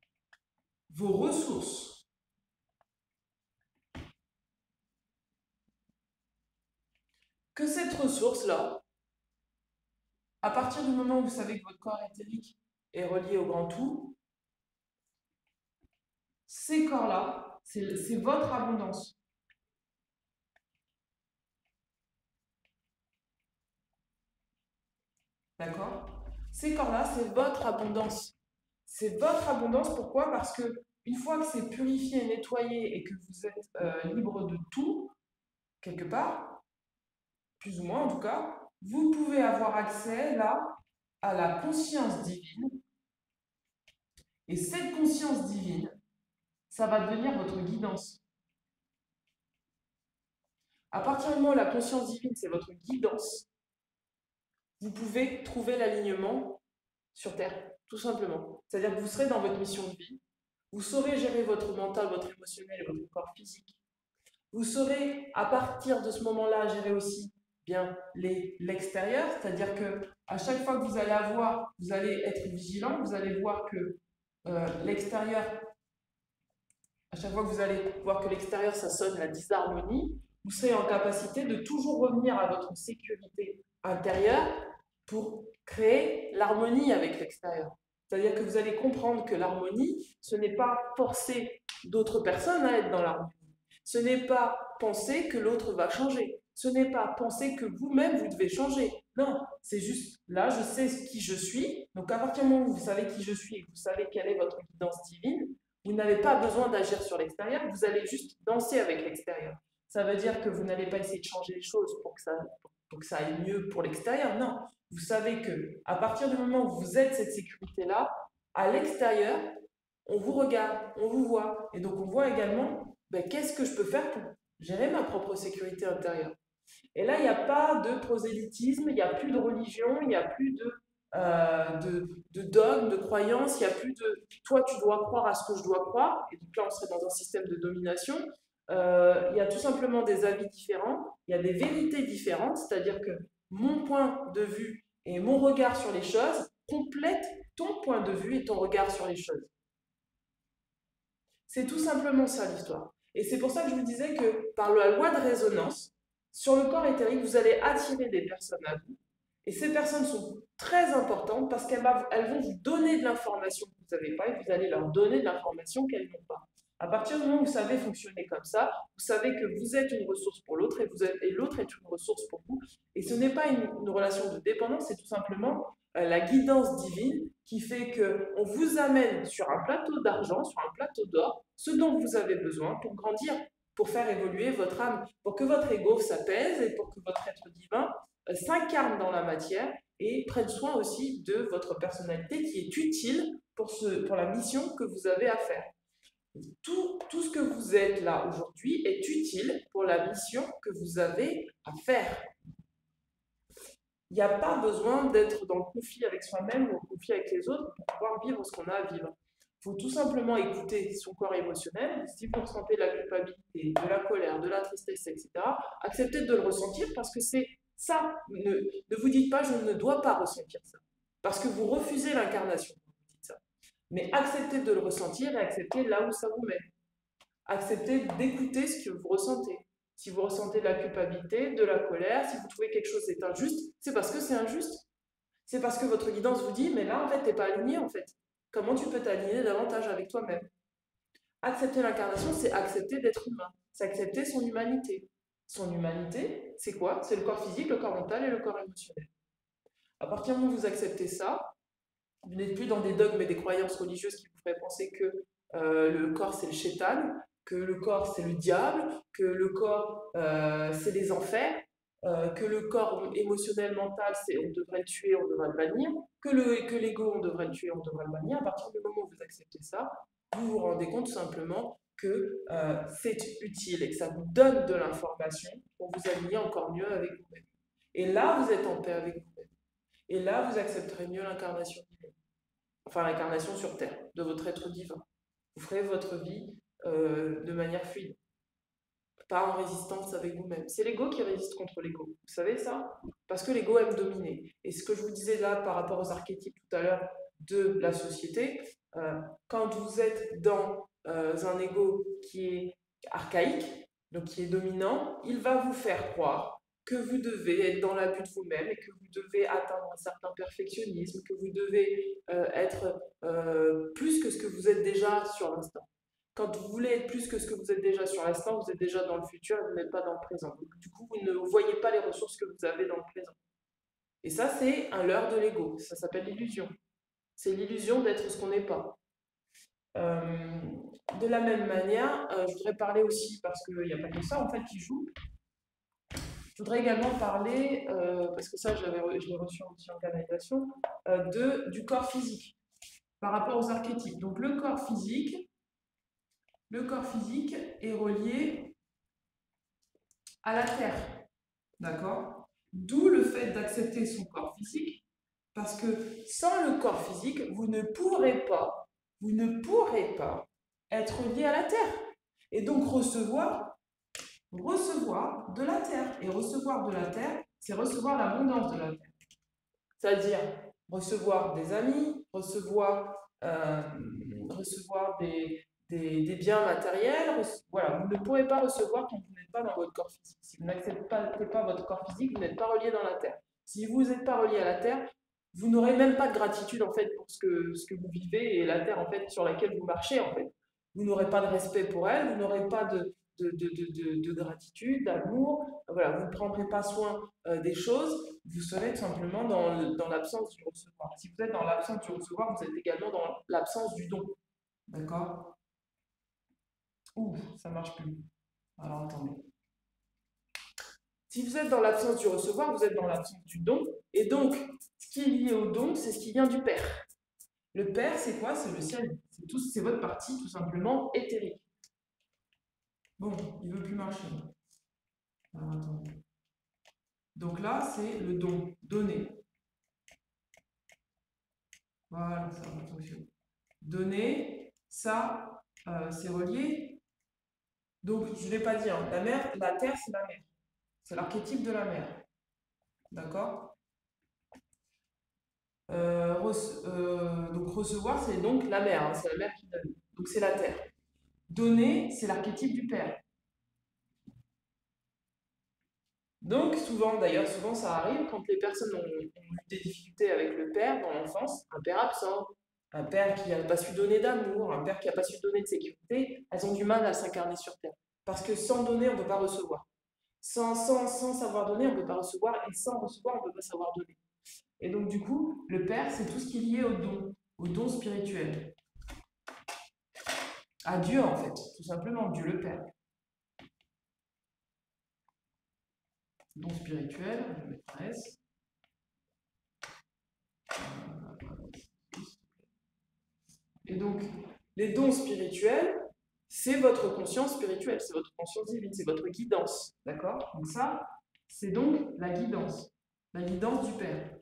Speaker 1: vos ressources. Que cette ressource-là, à partir du moment où vous savez que votre corps éthérique est relié au grand tout, ces corps-là, c'est votre abondance. D'accord? Ces corps-là, c'est votre abondance. C'est votre abondance, pourquoi? Parce que une fois que c'est purifié, nettoyé et que vous êtes libre de tout, quelque part, plus ou moins en tout cas, vous pouvez avoir accès là à la conscience divine. Et cette conscience divine, ça va devenir votre guidance. À partir du moment où la conscience divine, c'est votre guidance, vous pouvez trouver l'alignement sur Terre, tout simplement. C'est-à-dire que vous serez dans votre mission de vie, vous saurez gérer votre mental, votre émotionnel et votre corps physique. Vous saurez, à partir de ce moment-là, gérer aussi bien l'extérieur, c'est-à-dire que à chaque fois que vous allez être vigilant, vous allez voir que l'extérieur, à chaque fois que vous allez voir que l'extérieur, ça sonne la disharmonie, vous serez en capacité de toujours revenir à votre sécurité intérieure pour créer l'harmonie avec l'extérieur. C'est-à-dire que vous allez comprendre que l'harmonie, ce n'est pas forcer d'autres personnes à être dans l'harmonie. Ce n'est pas penser que l'autre va changer. Ce n'est pas penser que vous-même, vous devez changer. Non, c'est juste, là, je sais qui je suis. Donc, à partir du moment où vous savez qui je suis et que vous savez quelle est votre guidance divine, vous n'avez pas besoin d'agir sur l'extérieur, vous allez juste danser avec l'extérieur. Ça veut dire que vous n'allez pas essayer de changer les choses pour que ça aille mieux pour l'extérieur. Non, vous savez que à partir du moment où vous êtes cette sécurité-là, à l'extérieur, on vous regarde, on vous voit. Et donc, on voit également qu'est-ce que je peux faire pour gérer ma propre sécurité intérieure. Et là, il n'y a pas de prosélytisme, il n'y a plus de religion, il n'y a plus de dogme, de croyance, il n'y a plus de toi, tu dois croire à ce que je dois croire. Et donc là, on serait dans un système de domination. Il y a tout simplement des avis différents, il y a des vérités différentes, c'est-à-dire que mon point de vue et mon regard sur les choses complètent ton point de vue et ton regard sur les choses. C'est tout simplement ça l'histoire. Et c'est pour ça que je vous disais que par la loi de résonance, sur le corps éthérique, vous allez attirer des personnes à vous. Et ces personnes sont très importantes parce qu'elles vont vous donner de l'information que vous n'avez pas et vous allez leur donner de l'information qu'elles n'ont pas. À partir du moment où vous savez fonctionner comme ça, vous savez que vous êtes une ressource pour l'autre et l'autre est une ressource pour vous. Et ce n'est pas une relation de dépendance, c'est tout simplement la guidance divine qui fait qu'on vous amène sur un plateau d'argent, sur un plateau d'or, ce dont vous avez besoin pour grandir, pour faire évoluer votre âme, pour que votre ego s'apaise et pour que votre être divin s'incarne dans la matière et prenne soin aussi de votre personnalité qui est utile pour la mission que vous avez à faire. Tout ce que vous êtes là aujourd'hui est utile pour la mission que vous avez à faire. Il n'y a pas besoin d'être dans le conflit avec soi-même ou en conflit avec les autres pour pouvoir vivre ce qu'on a à vivre. Il faut tout simplement écouter son corps émotionnel. Si vous ressentez de la culpabilité, de la colère, de la tristesse, etc., acceptez de le ressentir parce que c'est ça. Ne vous dites pas je ne dois pas ressentir ça. Parce que vous refusez l'incarnation quand vous dites ça. Mais acceptez de le ressentir et acceptez là où ça vous mène. Acceptez d'écouter ce que vous ressentez. Si vous ressentez de la culpabilité, de la colère, si vous trouvez quelque chose est injuste, c'est parce que c'est injuste. C'est parce que votre guidance vous dit, mais là, en fait, t'es pas aligné, en fait. Comment tu peux t'aligner davantage avec toi-même? Accepter l'incarnation, c'est accepter d'être humain. C'est accepter son humanité. Son humanité, c'est quoi? C'est le corps physique, le corps mental et le corps émotionnel. À partir du moment où vous acceptez ça, vous n'êtes plus dans des dogmes et des croyances religieuses qui vous feraient penser que le corps, c'est le shaitan, que le corps c'est le diable, que le corps c'est les enfers, que le corps émotionnel, mental, c'est on devrait le tuer, on devrait le bannir, que l'ego, on devrait le tuer, on devrait le bannir. À partir du moment où vous acceptez ça, vous vous rendez compte tout simplement que c'est utile et que ça vous donne de l'information pour vous aligner encore mieux avec vous-même. Et là, vous êtes en paix avec vous-même. Et là, vous accepterez mieux l'incarnation divine. Enfin, l'incarnation sur Terre, de votre être divin. Vous ferez votre vie de manière fluide, pas en résistance avec vous-même. C'est l'ego qui résiste contre l'ego. Vous savez ça? Parce que l'ego aime dominer. Et ce que je vous disais là par rapport aux archétypes tout à l'heure de la société, quand vous êtes dans un ego qui est archaïque, donc qui est dominant, il va vous faire croire que vous devez être dans l'abus de vous-même et que vous devez atteindre un certain perfectionnisme, que vous devez être plus que ce que vous êtes déjà sur l'instant. Quand vous voulez être plus que ce que vous êtes déjà sur l'instant, vous êtes déjà dans le futur et vous n'êtes pas dans le présent. Donc, du coup, vous ne voyez pas les ressources que vous avez dans le présent. Et ça, c'est un leurre de l'ego. Ça s'appelle l'illusion. C'est l'illusion d'être ce qu'on n'est pas. De la même manière, je voudrais parler aussi, parce qu'il n'y a pas que ça en fait qui joue, je voudrais également parler, parce que ça je l'ai reçu aussi en canalisation, du corps physique par rapport aux archétypes. Donc le corps physique est relié à la Terre, d'accord? D'où le fait d'accepter son corps physique, parce que sans le corps physique, vous ne pourrez pas être lié à la Terre. Et donc recevoir de la Terre. Et recevoir de la Terre, c'est recevoir l'abondance de la Terre. C'est-à-dire recevoir des amis, recevoir des biens matériels. Voilà, vous ne pourrez pas recevoir quand vous n'êtes pas dans votre corps physique. Si vous n'acceptez pas votre corps physique, vous n'êtes pas relié dans la Terre. Si vous n'êtes pas relié à la Terre, vous n'aurez même pas de gratitude en fait pour ce que vous vivez et la Terre en fait sur laquelle vous marchez en fait. Vous n'aurez pas de respect pour elle, vous n'aurez pas de gratitude, d'amour. Voilà, vous ne prendrez pas soin des choses, vous serez tout simplement dans l'absence du recevoir. Si vous êtes dans l'absence du recevoir, vous êtes également dans l'absence du don. D'accord? Ouh, ça marche plus. Alors attendez. Si vous êtes dans l'absence du recevoir, vous êtes dans l'absence du don. Et donc, ce qui est lié au don, c'est ce qui vient du Père. Le Père, c'est quoi? C'est le ciel. C'est votre partie, tout simplement, éthérique. Bon, il ne veut plus marcher. Alors attendez. Donc là, c'est le don, donner. Voilà, ça va fonctionner. Donner, ça, c'est relié. Donc, je ne l'ai pas dit, hein. La terre, c'est la mer. C'est l'archétype de la mer. D'accord? Donc, recevoir, c'est donc la mer. Hein, c'est la mer qui donne. Donc, c'est la terre. Donner, c'est l'archétype du père. Donc, souvent ça arrive quand les personnes ont eu des difficultés avec le père dans l'enfance, un père absent, un père qui n'a pas su donner d'amour, un père qui n'a pas su donner de sécurité, elles ont du mal à s'incarner sur Terre. Parce que sans donner, on ne peut pas recevoir. Sans savoir donner, on ne peut pas recevoir, et sans recevoir, on ne peut pas savoir donner. Et donc, du coup, le père, c'est tout ce qui est lié au don spirituel. À Dieu, en fait, tout simplement, Dieu le Père. Don spirituel, je vais mettre un S. Et donc, les dons spirituels, c'est votre conscience spirituelle, c'est votre conscience divine, c'est votre guidance. D'accord? Donc ça, c'est donc la guidance du Père.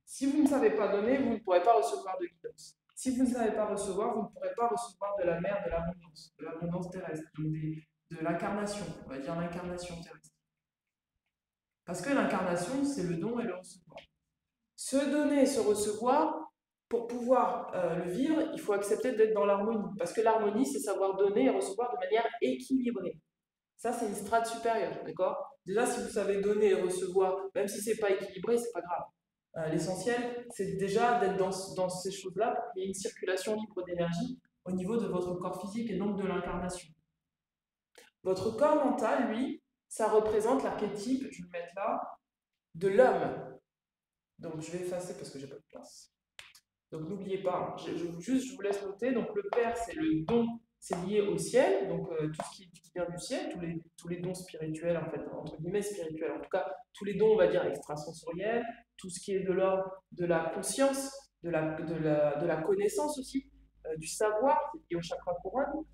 Speaker 1: Si vous ne savez pas donner, vous ne pourrez pas recevoir de guidance. Si vous ne savez pas recevoir, vous ne pourrez pas recevoir de la mer de l'abondance terrestre, donc de l'incarnation, on va dire l'incarnation terrestre. Parce que l'incarnation, c'est le don et le recevoir. Se donner et se recevoir, pour pouvoir le vivre, il faut accepter d'être dans l'harmonie. Parce que l'harmonie, c'est savoir donner et recevoir de manière équilibrée. Ça, c'est une strate supérieure, d'accord? Déjà, si vous savez donner et recevoir, même si c'est pas équilibré, c'est pas grave. L'essentiel, c'est déjà d'être dans ces choses-là pour qu'il y ait une circulation libre d'énergie au niveau de votre corps physique et donc de l'incarnation. Votre corps mental, lui, ça représente l'archétype, je vais le mettre là, de l'homme. Donc, je vais effacer parce que j'ai pas de place. Donc, n'oubliez pas, je vous laisse noter. Donc, le Père, c'est le don, c'est lié au ciel, donc tout ce qui vient du ciel, tous les dons spirituels, en fait, entre guillemets spirituels, en tout cas, tous les dons, on va dire, extrasensoriels, tout ce qui est de l'ordre de la conscience, de la connaissance aussi, du savoir, c'est lié au chakra couronne.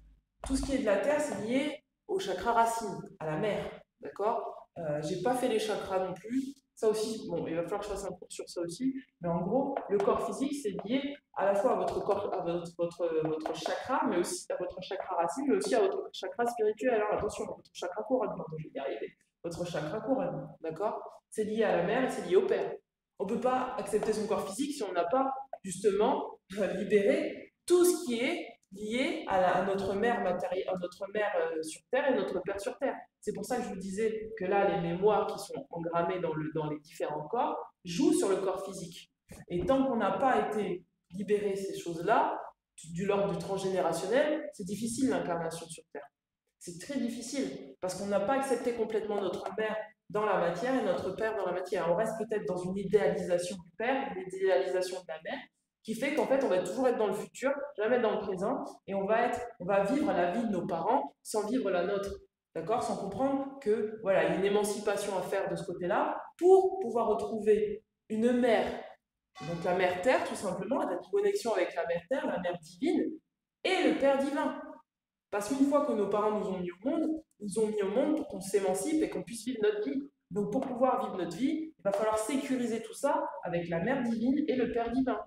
Speaker 1: Tout ce qui est de la terre, c'est lié au chakra racine, à la mer, d'accord? J'ai pas fait les chakras non plus. Ça aussi, bon, il va falloir que je fasse un cours sur ça aussi. Mais en gros, le corps physique, c'est lié à la fois à votre corps, à votre chakra, mais aussi à votre chakra racine, mais aussi à votre chakra spirituel. Alors attention, votre chakra couronne, pardon, je vais y arriver. Votre chakra couronne, d'accord? C'est lié à la mer et c'est lié au père. On ne peut pas accepter son corps physique si on n'a pas justement libéré tout ce qui est lié à notre mère matérielle, à notre mère sur Terre et notre père sur Terre. C'est pour ça que je vous disais que là, les mémoires qui sont engrammées dans les différents corps jouent sur le corps physique. Et tant qu'on n'a pas été libéré ces choses-là, du l'ordre du transgénérationnel, c'est difficile l'incarnation sur Terre. C'est très difficile parce qu'on n'a pas accepté complètement notre mère dans la matière et notre père dans la matière. On reste peut-être dans une idéalisation du père, une idéalisation de la mère, qui fait qu'en fait, on va toujours être dans le futur, jamais dans le présent, et on va vivre la vie de nos parents sans vivre la nôtre, d'accord? Sans comprendre que, voilà, il y a une émancipation à faire de ce côté-là pour pouvoir retrouver une mère, donc la mère Terre, tout simplement, la connexion avec la mère Terre, la mère divine, et le Père divin. Parce qu'une fois que nos parents nous ont mis au monde, ils nous ont mis au monde pour qu'on s'émancipe et qu'on puisse vivre notre vie. Donc pour pouvoir vivre notre vie, il va falloir sécuriser tout ça avec la mère divine et le Père divin.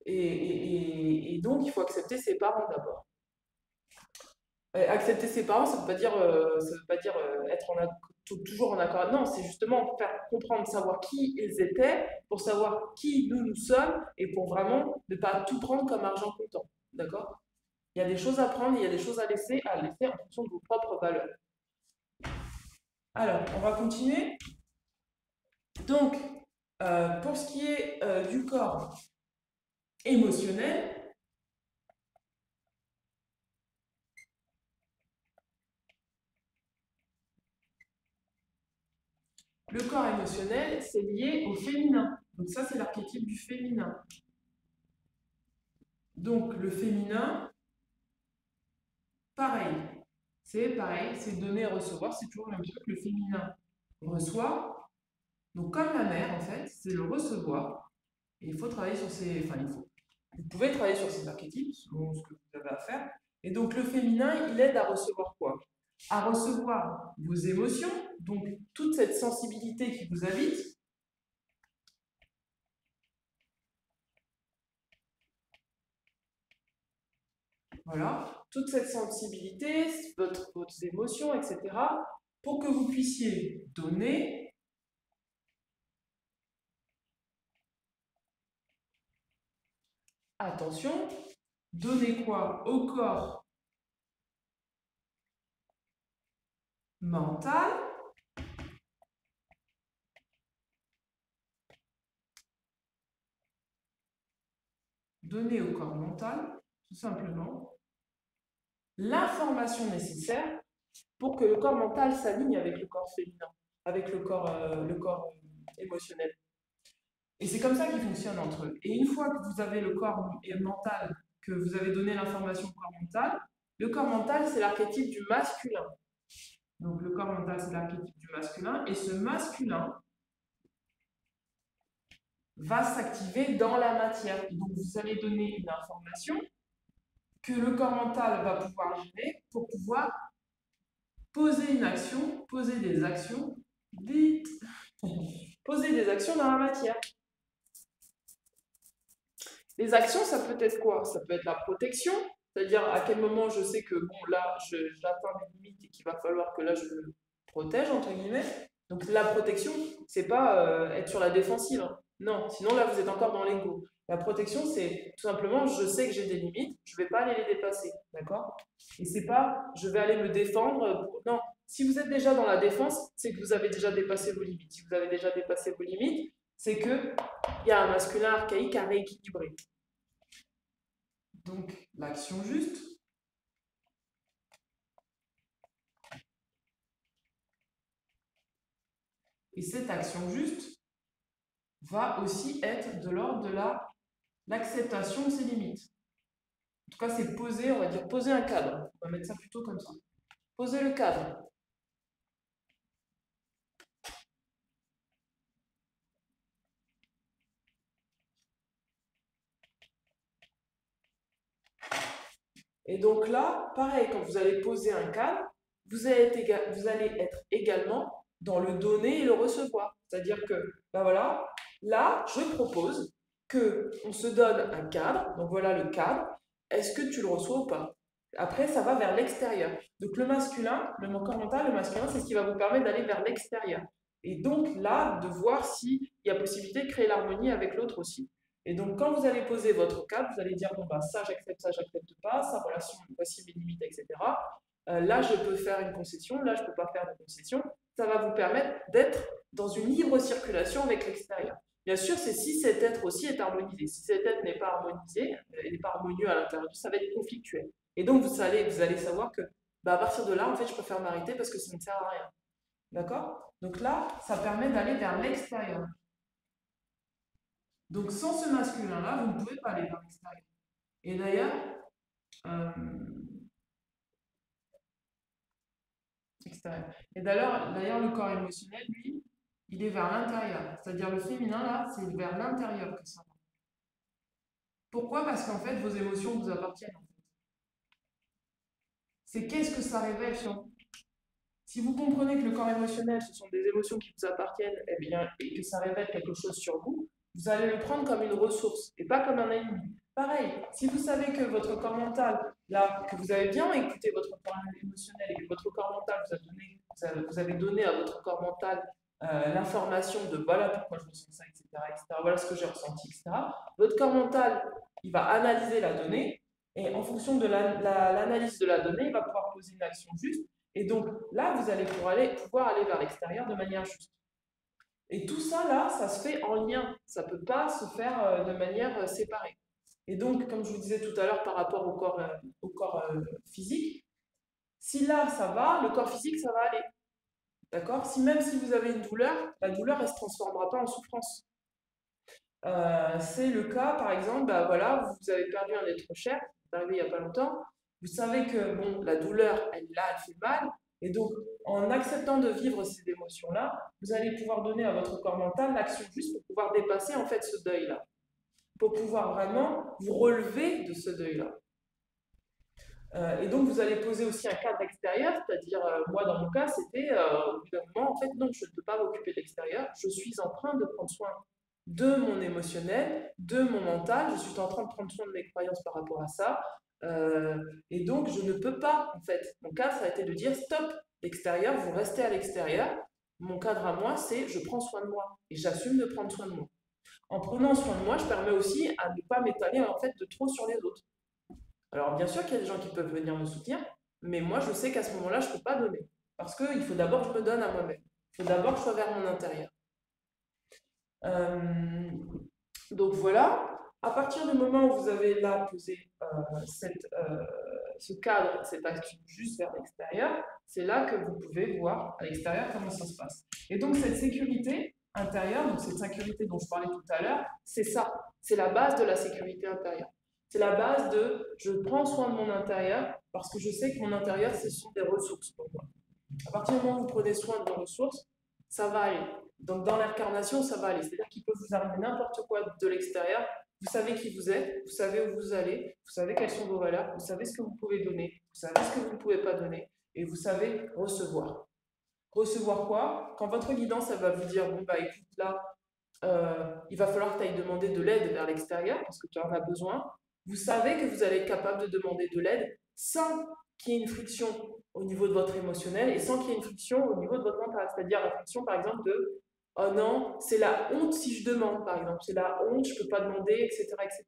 Speaker 1: Et donc, il faut accepter ses parents d'abord. Accepter ses parents, ça ne veut pas dire être toujours en accord. Non, c'est justement faire comprendre, savoir qui ils étaient, pour savoir qui nous sommes, et pour vraiment ne pas tout prendre comme argent comptant. D'accord? Il y a des choses à prendre, il y a des choses à laisser en fonction de vos propres valeurs. Alors, on va continuer. Donc, pour ce qui est du corps émotionnel, le corps émotionnel, c'est lié au féminin. Donc ça, c'est l'archétype du féminin. Donc le féminin, pareil. C'est donner et recevoir, c'est toujours le même truc. Le féminin reçoit. Donc comme la mère, en fait, c'est le recevoir. Et il faut travailler sur ces... Enfin, il faut. Vous pouvez travailler sur ces archétypes, selon ce que vous avez à faire. Et donc le féminin, il aide à recevoir quoi? À recevoir vos émotions, donc toute cette sensibilité qui vous habite. Voilà, toute cette sensibilité, vos émotions, etc., pour que vous puissiez donner attention, donner quoi au corps mental, donner au corps mental, tout simplement, l'information nécessaire pour que le corps mental s'aligne avec le corps féminin, avec le corps émotionnel. Et c'est comme ça qu'ils fonctionnent entre eux. Et une fois que vous avez le corps mental, que vous avez donné l'information au corps mental, le corps mental, c'est l'archétype du masculin. Donc le corps mental, c'est l'archétype du masculin. Et ce masculin, va s'activer dans la matière. Et donc, vous allez donner une information que le corps mental va pouvoir gérer pour pouvoir poser une action, poser des actions, poser des actions dans la matière. Les actions, ça peut être quoi? Ça peut être la protection, c'est-à-dire à quel moment je sais que bon là, j'atteins mes limites et qu'il va falloir que là je me protège entre guillemets. Donc la protection, c'est pas être sur la défensive, hein. Non, sinon là vous êtes encore dans l'ego. La protection, c'est tout simplement je sais que j'ai des limites, je vais pas aller les dépasser, d'accord? Et c'est pas je vais aller me défendre. Non, si vous êtes déjà dans la défense, c'est que vous avez déjà dépassé vos limites. Si vous avez déjà dépassé vos limites, c'est que il y a un masculin archaïque à rééquilibrer. Donc, l'action juste. Et cette action juste va aussi être de l'ordre de l'acceptation de ses limites. En tout cas, c'est poser, on va dire poser un cadre. On va mettre ça plutôt comme ça. Poser le cadre. Et donc là, pareil, quand vous allez poser un cadre, vous allez être également dans le donner et le recevoir. C'est-à-dire que, ben voilà, là, je propose qu'on se donne un cadre, donc voilà le cadre, est-ce que tu le reçois ou pas? Après, ça va vers l'extérieur. Donc le masculin, le corps mental, le masculin, c'est ce qui va vous permettre d'aller vers l'extérieur. Et donc là, de voir s'il y a possibilité de créer l'harmonie avec l'autre aussi. Et donc, quand vous allez poser votre cadre, vous allez dire, bon, bah, ça, j'accepte pas, ça, voici mes limites, etc. Là, je peux faire une concession, là, je ne peux pas faire de concession. Ça va vous permettre d'être dans une libre circulation avec l'extérieur. Bien sûr, c'est si cet être aussi est harmonisé. Si cet être n'est pas harmonisé, n'est pas harmonieux à l'intérieur, ça va être conflictuel. Et donc, vous allez savoir que, bah, à partir de là, en fait, je préfère m'arrêter parce que ça ne sert à rien. D'accord? Donc là, ça permet d'aller vers l'extérieur. Donc sans ce masculin-là, vous ne pouvez pas aller vers l'extérieur. Et d'ailleurs, le corps émotionnel, lui, il est vers l'intérieur. C'est-à-dire le féminin, là, c'est vers l'intérieur que ça va. Pourquoi? Parce qu'en fait, vos émotions vous appartiennent. C'est qu'est-ce que ça révèle sur vous. Si vous comprenez que le corps émotionnel, ce sont des émotions qui vous appartiennent, eh bien, et que ça révèle quelque chose sur vous, vous allez le prendre comme une ressource et pas comme un ennemi. Pareil, si vous savez que votre corps mental, là, que vous avez bien écouté votre corps émotionnel et que votre corps mental vous avez donné à votre corps mental l'information de voilà pourquoi je ressens ça, etc., voilà ce que j'ai ressenti, etc., votre corps mental, il va analyser la donnée et en fonction de l'analyse de la donnée, il va pouvoir poser une action juste. Et donc là, vous allez pouvoir aller vers l'extérieur de manière juste. Et tout ça, là, ça se fait en lien. Ça ne peut pas se faire de manière séparée. Et donc, comme je vous disais tout à l'heure par rapport au corps physique, si là, ça va, le corps physique, ça va aller. D'accord? Même si vous avez une douleur, la douleur, elle ne se transformera pas en souffrance. C'est le cas, par exemple, bah, voilà, vous avez perdu un être cher, c'est arrivé il n'y a pas longtemps. Vous savez que bon, la douleur, elle fait mal. Et donc, en acceptant de vivre ces émotions-là, vous allez pouvoir donner à votre corps mental l'action juste pour pouvoir dépasser en fait ce deuil-là. Pour pouvoir vraiment vous relever de ce deuil-là. Et donc, vous allez poser aussi un cadre extérieur, c'est-à-dire, moi, dans mon cas, c'était, au bout d'un moment, en fait, non, je ne peux pas m'occuper de l'extérieur, je suis en train de prendre soin de mon émotionnel, de mon mental, je suis en train de prendre soin de mes croyances par rapport à ça, et donc, je ne peux pas, en fait. Mon cadre, ça a été de dire, stop, l'extérieur, vous restez à l'extérieur, mon cadre à moi, c'est, je prends soin de moi, et j'assume de prendre soin de moi. En prenant soin de moi, je permets aussi à ne pas m'étaler, en fait, de trop sur les autres. Alors, bien sûr qu'il y a des gens qui peuvent venir me soutenir, mais moi, je sais qu'à ce moment-là, je ne peux pas donner. Parce qu'il faut d'abord que je me donne à moi-même. Il faut d'abord que je sois vers mon intérieur. Donc voilà, à partir du moment où vous avez là posé ce cadre, cette action juste vers l'extérieur, c'est là que vous pouvez voir à l'extérieur comment ça se passe. Et donc cette sécurité intérieure, donc cette sécurité dont je parlais tout à l'heure, c'est ça, c'est la base de la sécurité intérieure. C'est la base de je prends soin de mon intérieur parce que je sais que mon intérieur, ce sont des ressources pour moi. À partir du moment où vous prenez soin de vos ressources, ça va aller. Donc dans l'incarnation, ça va aller. C'est-à-dire qu'il peut vous arriver n'importe quoi de l'extérieur. Vous savez qui vous êtes, vous savez où vous allez, vous savez quelles sont vos valeurs, vous savez ce que vous pouvez donner, vous savez ce que vous ne pouvez pas donner, et vous savez recevoir. Recevoir quoi? Quand votre guidance, elle va vous dire, bon bah écoute là, il va falloir que tu ailles demander de l'aide vers l'extérieur parce que tu en as besoin. Vous savez que vous allez être capable de demander de l'aide sans qu'il y ait une friction au niveau de votre émotionnel et sans qu'il y ait une friction au niveau de votre mental. C'est-à-dire la friction, par exemple, de oh non, c'est la honte si je demande, par exemple. C'est la honte, je ne peux pas demander, etc., etc.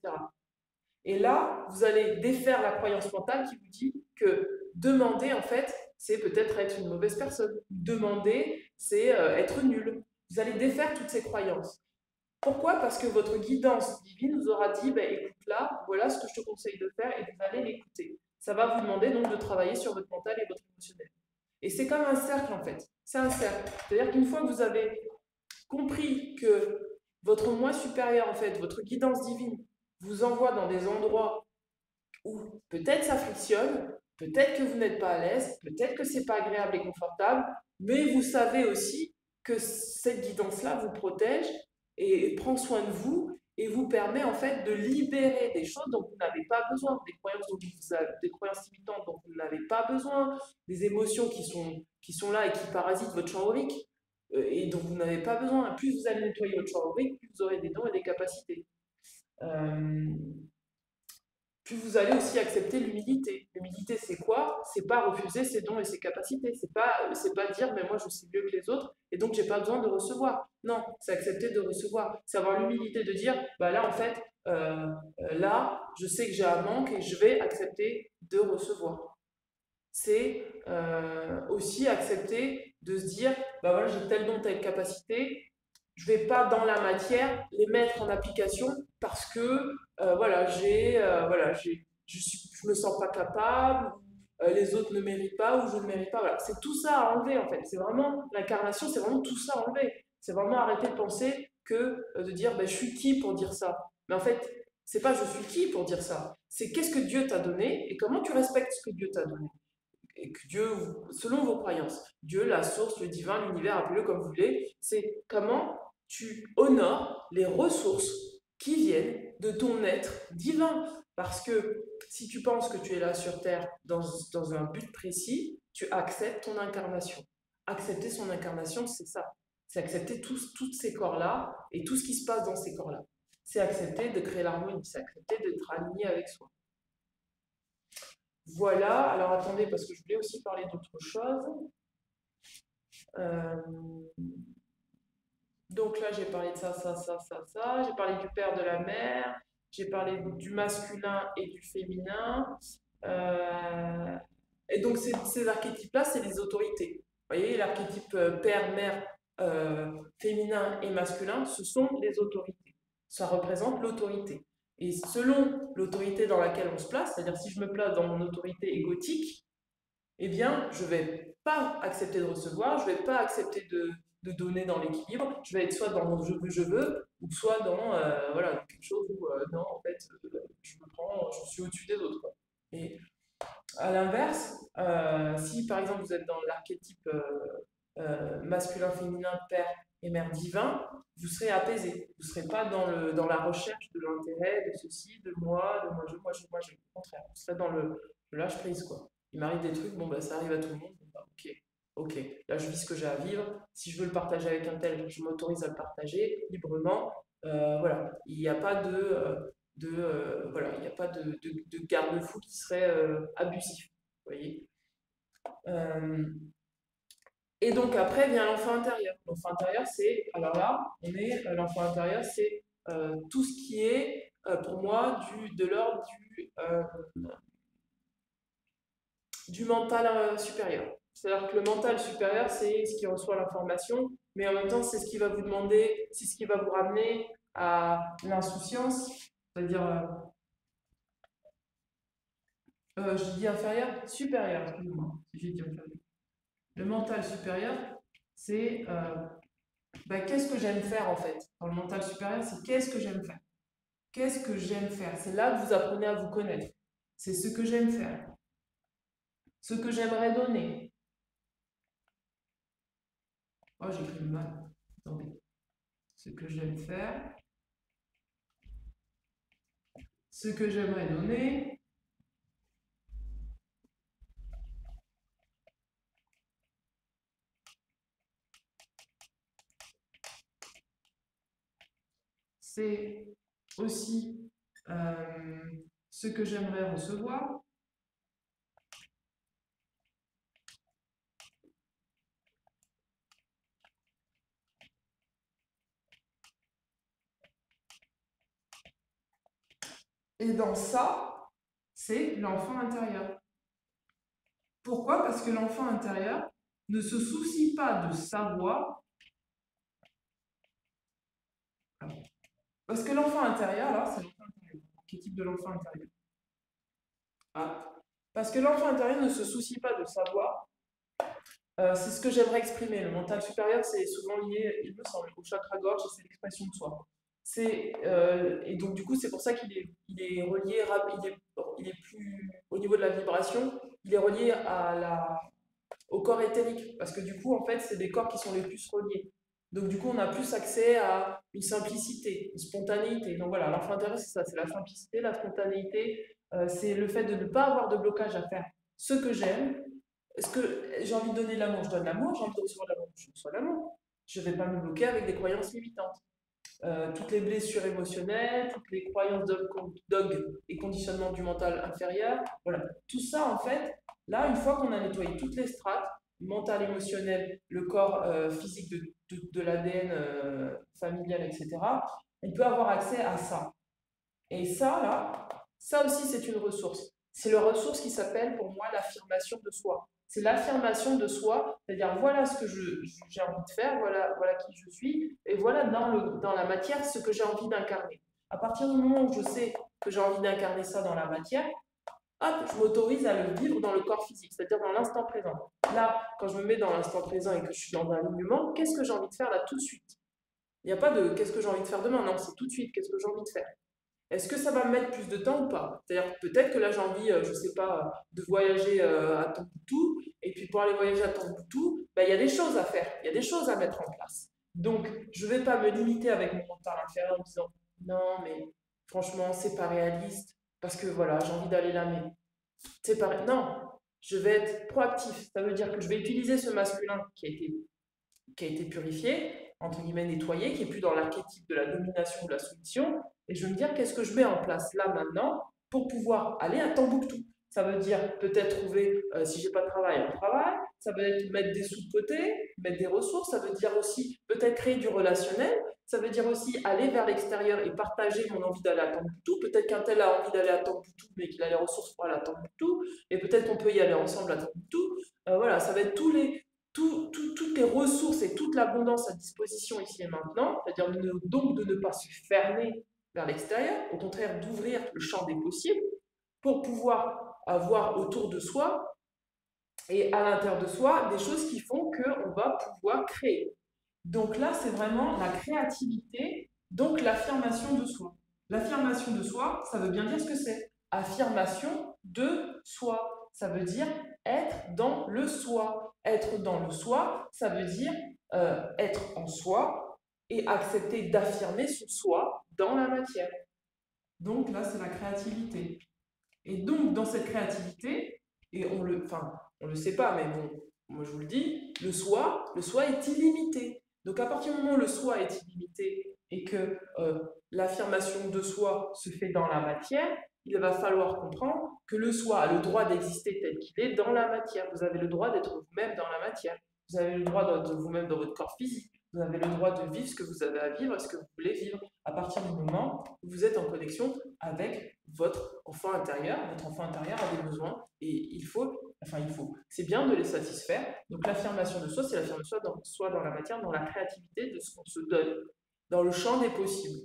Speaker 1: Et là, vous allez défaire la croyance mentale qui vous dit que demander, en fait, c'est peut-être être une mauvaise personne. Demander, c'est être nul. Vous allez défaire toutes ces croyances. Pourquoi? Parce que votre guidance divine vous aura dit, ben, écoute là, voilà ce que je te conseille de faire et vous allez l'écouter. Ça va vous demander donc de travailler sur votre mental et votre émotionnel. Et c'est comme un cercle en fait. C'est un cercle. C'est-à-dire qu'une fois que vous avez compris que votre moi supérieur, en fait, votre guidance divine, vous envoie dans des endroits où peut-être ça frictionne, peut-être que vous n'êtes pas à l'aise, peut-être que c'est pas agréable et confortable, mais vous savez aussi que cette guidance-là vous protège et prend soin de vous et vous permet en fait de libérer des choses dont vous n'avez pas besoin, des croyances, des croyances limitantes dont vous n'avez pas besoin, des émotions qui sont là et qui parasitent votre champ aurique et dont vous n'avez pas besoin. Plus vous allez nettoyer votre champ aurique, plus vous aurez des dons et des capacités. Euh, Puis vous allez aussi accepter l'humilité. L'humilité, c'est quoi? C'est pas refuser ses dons et ses capacités. C'est pas dire, mais moi je sais mieux que les autres et donc j'ai pas besoin de recevoir. Non, c'est accepter de recevoir. C'est avoir l'humilité de dire, bah là en fait, là, je sais que j'ai un manque et je vais accepter de recevoir. C'est aussi accepter de se dire, bah voilà, j'ai tel don, telle capacité, je ne vais pas dans la matière les mettre en application parce que voilà, je me sens pas capable, les autres ne méritent pas ou je ne mérite pas. Voilà. C'est tout ça à enlever en fait. C'est vraiment l'incarnation, c'est vraiment tout ça à enlever. C'est vraiment arrêter de penser que de dire ben, je suis qui pour dire ça. Mais en fait, c'est pas je suis qui pour dire ça. C'est qu'est-ce que Dieu t'a donné et comment tu respectes ce que Dieu t'a donné et que Dieu, selon vos croyances, Dieu, la source, le divin, l'univers, appelez-le comme vous voulez, c'est comment tu honores les ressources qui viennent de ton être divin. Parce que si tu penses que tu es là sur Terre dans un but précis, tu acceptes ton incarnation. Accepter son incarnation, c'est ça. C'est accepter tous ces corps-là et tout ce qui se passe dans ces corps-là. C'est accepter de créer l'harmonie, c'est accepter d'être aligné avec soi. Voilà, alors attendez, parce que je voulais aussi parler d'autre chose. Euh, donc là, j'ai parlé de ça. J'ai parlé du père, de la mère. J'ai parlé du masculin et du féminin. Euh, et donc ces archétypes-là, c'est les autorités. Vous voyez, l'archétype père, mère, féminin et masculin, ce sont les autorités. Ça représente l'autorité. Et selon l'autorité dans laquelle on se place, c'est-à-dire si je me place dans mon autorité égotique, eh bien, je ne vais pas accepter de recevoir, je ne vais pas accepter de donner dans l'équilibre, je vais être soit dans je veux, ou soit dans voilà, quelque chose où non, en fait, je suis au-dessus des autres. Quoi. Et à l'inverse, si par exemple vous êtes dans l'archétype masculin-féminin, père et mère divin, vous serez apaisé. Vous ne serez pas dans la recherche de l'intérêt, de ceci, de moi, je. Au contraire, vous serez dans le lâche prise, quoi. Il m'arrive des trucs, bon, bah, ça arrive à tout le monde. Bon, bah, ok, là, je vis ce que j'ai à vivre. Si je veux le partager avec un tel, je m'autorise à le partager librement. Voilà, il n'y a pas voilà, il n'y a pas de garde-fou qui serait abusif. Vous voyez et donc après vient l'enfant intérieur. L'enfant intérieur, c'est, alors là, l'enfant intérieur, c'est tout ce qui est, pour moi, de l'ordre du mental supérieur. C'est-à-dire que le mental supérieur, c'est ce qui reçoit l'information, mais en même temps, c'est ce qui va vous demander, c'est ce qui va vous ramener à l'insouciance, c'est-à-dire, je dis inférieur, supérieur, excusez-moi, si j'ai dit inférieur. Le mental supérieur, c'est qu'est-ce que j'aime faire en fait? Dans le mental supérieur, c'est qu'est-ce que j'aime faire? Qu'est-ce que j'aime faire? C'est là que vous apprenez à vous connaître. C'est ce que j'aime faire. Ce que j'aimerais donner. Oh, j'écris mal. Attendez. Ce que j'aime faire, ce que j'aimerais donner, c'est aussi ce que j'aimerais recevoir. Et dans ça, c'est l'enfant intérieur. Pourquoi? Parce que l'enfant intérieur ne se soucie pas de savoir. Parce que l'enfant intérieur, là, c'est l'enfant intérieur. L'archétype de l'enfant intérieur. Ah. Parce que l'enfant intérieur ne se soucie pas de savoir. C'est ce que j'aimerais exprimer. Le mental supérieur, c'est souvent lié, il me semble, au chakra-gorge, et c'est l'expression de soi. Et donc, du coup, c'est pour ça il est relié, il est plus, au niveau de la vibration, il est relié au corps éthérique. Parce que du coup, en fait, c'est des corps qui sont les plus reliés. Donc, du coup, on a plus accès à une simplicité, une spontanéité. Donc, voilà, l'enfant intérieur, c'est ça, c'est la simplicité, la spontanéité, c'est le fait de ne pas avoir de blocage à faire ce que j'aime. Est-ce que j'ai envie de donner de l'amour? Je donne l'amour, j'ai envie de recevoir de l'amour, je reçois de l'amour. Je ne vais pas me bloquer avec des croyances limitantes. Toutes les blessures émotionnelles, toutes les croyances dogmes et conditionnements du mental inférieur, voilà. Tout ça, en fait, là, une fois qu'on a nettoyé toutes les strates, mental, émotionnel, le corps physique de l'ADN familial, etc., on peut avoir accès à ça. Et ça, là, ça aussi, c'est une ressource. C'est la ressource qui s'appelle, pour moi, l'affirmation de soi. C'est l'affirmation de soi, c'est-à-dire voilà ce que j'ai envie de faire, voilà qui je suis, et voilà dans la matière ce que j'ai envie d'incarner. À partir du moment où je sais que j'ai envie d'incarner ça dans la matière, hop, je m'autorise à le vivre dans le corps physique, c'est-à-dire dans l'instant présent. Là, quand je me mets dans l'instant présent et que je suis dans un alignement, qu'est-ce que j'ai envie de faire là tout de suite? Il n'y a pas de qu'est-ce que j'ai envie de faire demain, non, c'est tout de suite, qu'est-ce que j'ai envie de faire? Est-ce que ça va me mettre plus de temps ou pas? C'est-à-dire peut-être que là j'ai envie, je ne sais pas, de voyager à Tombouctou, et puis pour aller voyager à Tombouctou, ben, il y a des choses à faire, il y a des choses à mettre en place. Donc je ne vais pas me limiter avec mon mental inférieur en disant non mais franchement c'est pas réaliste, parce que voilà j'ai envie d'aller là mais c'est pas... Non, je vais être proactif, ça veut dire que je vais utiliser ce masculin qui a été purifié, entre guillemets nettoyé, qui est plus dans l'archétype de la domination ou de la soumission, et je vais me dire qu'est-ce que je mets en place là maintenant pour pouvoir aller à Tombouctou. Ça veut dire peut-être trouver, si j'ai pas de travail, un travail, ça veut être mettre des sous de côté, mettre des ressources, ça veut dire aussi peut-être créer du relationnel, ça veut dire aussi aller vers l'extérieur et partager mon envie d'aller à Tombouctou. Peut-être qu'un tel a envie d'aller à Tombouctou, mais qu'il a les ressources pour aller à Tombouctou, et peut-être qu'on peut y aller ensemble à Tombouctou. Voilà, ça va être toutes les ressources et toute l'abondance à disposition ici et maintenant, c'est-à-dire donc de ne pas se fermer vers l'extérieur, au contraire d'ouvrir le champ des possibles pour pouvoir avoir autour de soi et à l'intérieur de soi des choses qui font qu'on va pouvoir créer. Donc là, c'est vraiment la créativité, donc l'affirmation de soi. L'affirmation de soi, ça veut bien dire ce que c'est. Affirmation de soi, ça veut dire être dans le soi. Être dans le soi, ça veut dire être en soi et accepter d'affirmer son soi dans la matière. Donc là, c'est la créativité. Et donc, dans cette créativité, et on le sait pas, mais bon, moi je vous le dis, le soi est illimité. Donc à partir du moment où le soi est illimité et que l'affirmation de soi se fait dans la matière, il va falloir comprendre que le soi a le droit d'exister tel qu'il est dans la matière. Vous avez le droit d'être vous-même dans la matière. Vous avez le droit d'être vous-même dans votre corps physique. Vous avez le droit de vivre ce que vous avez à vivre, ce que vous voulez vivre, à partir du moment où vous êtes en connexion avec votre enfant intérieur. Votre enfant intérieur a des besoins et c'est bien de les satisfaire. Donc l'affirmation de soi, c'est l'affirmation de soi dans la matière, dans la créativité de ce qu'on se donne, dans le champ des possibles.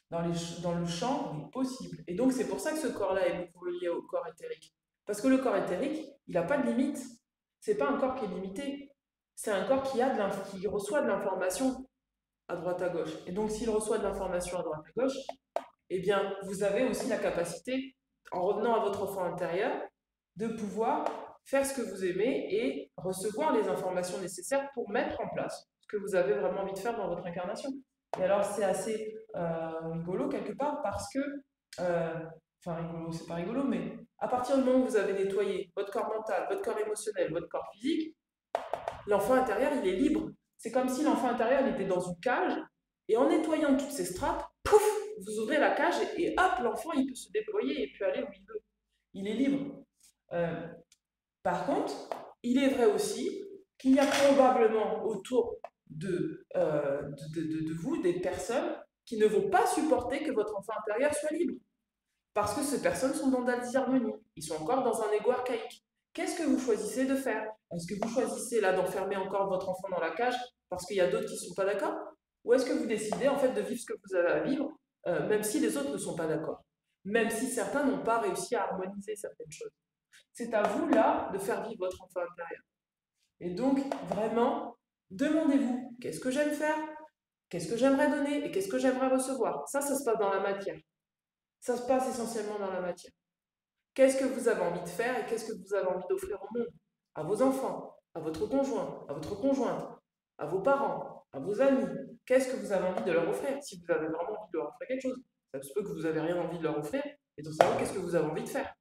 Speaker 1: Dans le champ des possibles. Et donc c'est pour ça que ce corps-là est beaucoup lié au corps éthérique. Parce que le corps éthérique, il n'a pas de limite. C'est pas un corps qui est limité. C'est un corps qui reçoit de l'information à droite à gauche. Et donc s'il reçoit de l'information à droite à gauche, eh bien vous avez aussi la capacité, en revenant à votre enfant intérieur, de pouvoir faire ce que vous aimez et recevoir les informations nécessaires pour mettre en place que vous avez vraiment envie de faire dans votre incarnation. Et alors, c'est assez rigolo quelque part parce que, enfin rigolo, c'est pas rigolo, mais à partir du moment où vous avez nettoyé votre corps mental, votre corps émotionnel, votre corps physique, l'enfant intérieur, il est libre. C'est comme si l'enfant intérieur, il était dans une cage, et en nettoyant toutes ces strates, pouf, vous ouvrez la cage, et hop, l'enfant, il peut se déployer et peut aller où il veut. Il est libre. Euh, Par contre, il est vrai aussi qu'il y a probablement autour de vous des personnes qui ne vont pas supporter que votre enfant intérieur soit libre. Parce que ces personnes sont dans de la disharmonie. Ils sont encore dans un ego archaïque. Qu'est-ce que vous choisissez de faire? Est-ce que vous choisissez là d'enfermer encore votre enfant dans la cage parce qu'il y a d'autres qui ne sont pas d'accord? Ou est-ce que vous décidez en fait de vivre ce que vous avez à vivre, même si les autres ne sont pas d'accord? Même si certains n'ont pas réussi à harmoniser certaines choses. C'est à vous là de faire vivre votre enfant intérieur. Et donc, vraiment, demandez-vous, qu'est-ce que j'aime faire? Qu'est-ce que j'aimerais donner? Et qu'est-ce que j'aimerais recevoir? Ça se passe dans la matière. Ça se passe essentiellement dans la matière. Qu'est-ce que vous avez envie de faire et qu'est-ce que vous avez envie d'offrir au monde? À vos enfants, à votre conjoint, à votre conjointe, à vos parents, à vos amis. Qu'est-ce que vous avez envie de leur offrir? Si vous avez vraiment envie de leur offrir quelque chose, ça se peut que vous n'avez rien envie de leur offrir, et donc savoir qu'est-ce que vous avez envie de faire.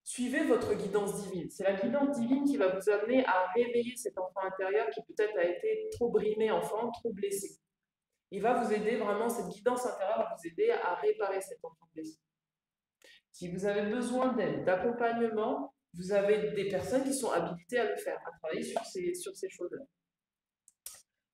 Speaker 1: Suivez votre guidance divine. C'est la guidance divine qui va vous amener à réveiller cet enfant intérieur qui peut-être a été trop brimé enfant, trop blessé. Il va vous aider vraiment, cette guidance intérieure va vous aider à réparer cet enfant blessé. Si vous avez besoin d'aide, d'accompagnement, vous avez des personnes qui sont habilitées à le faire, à travailler sur ces choses-là.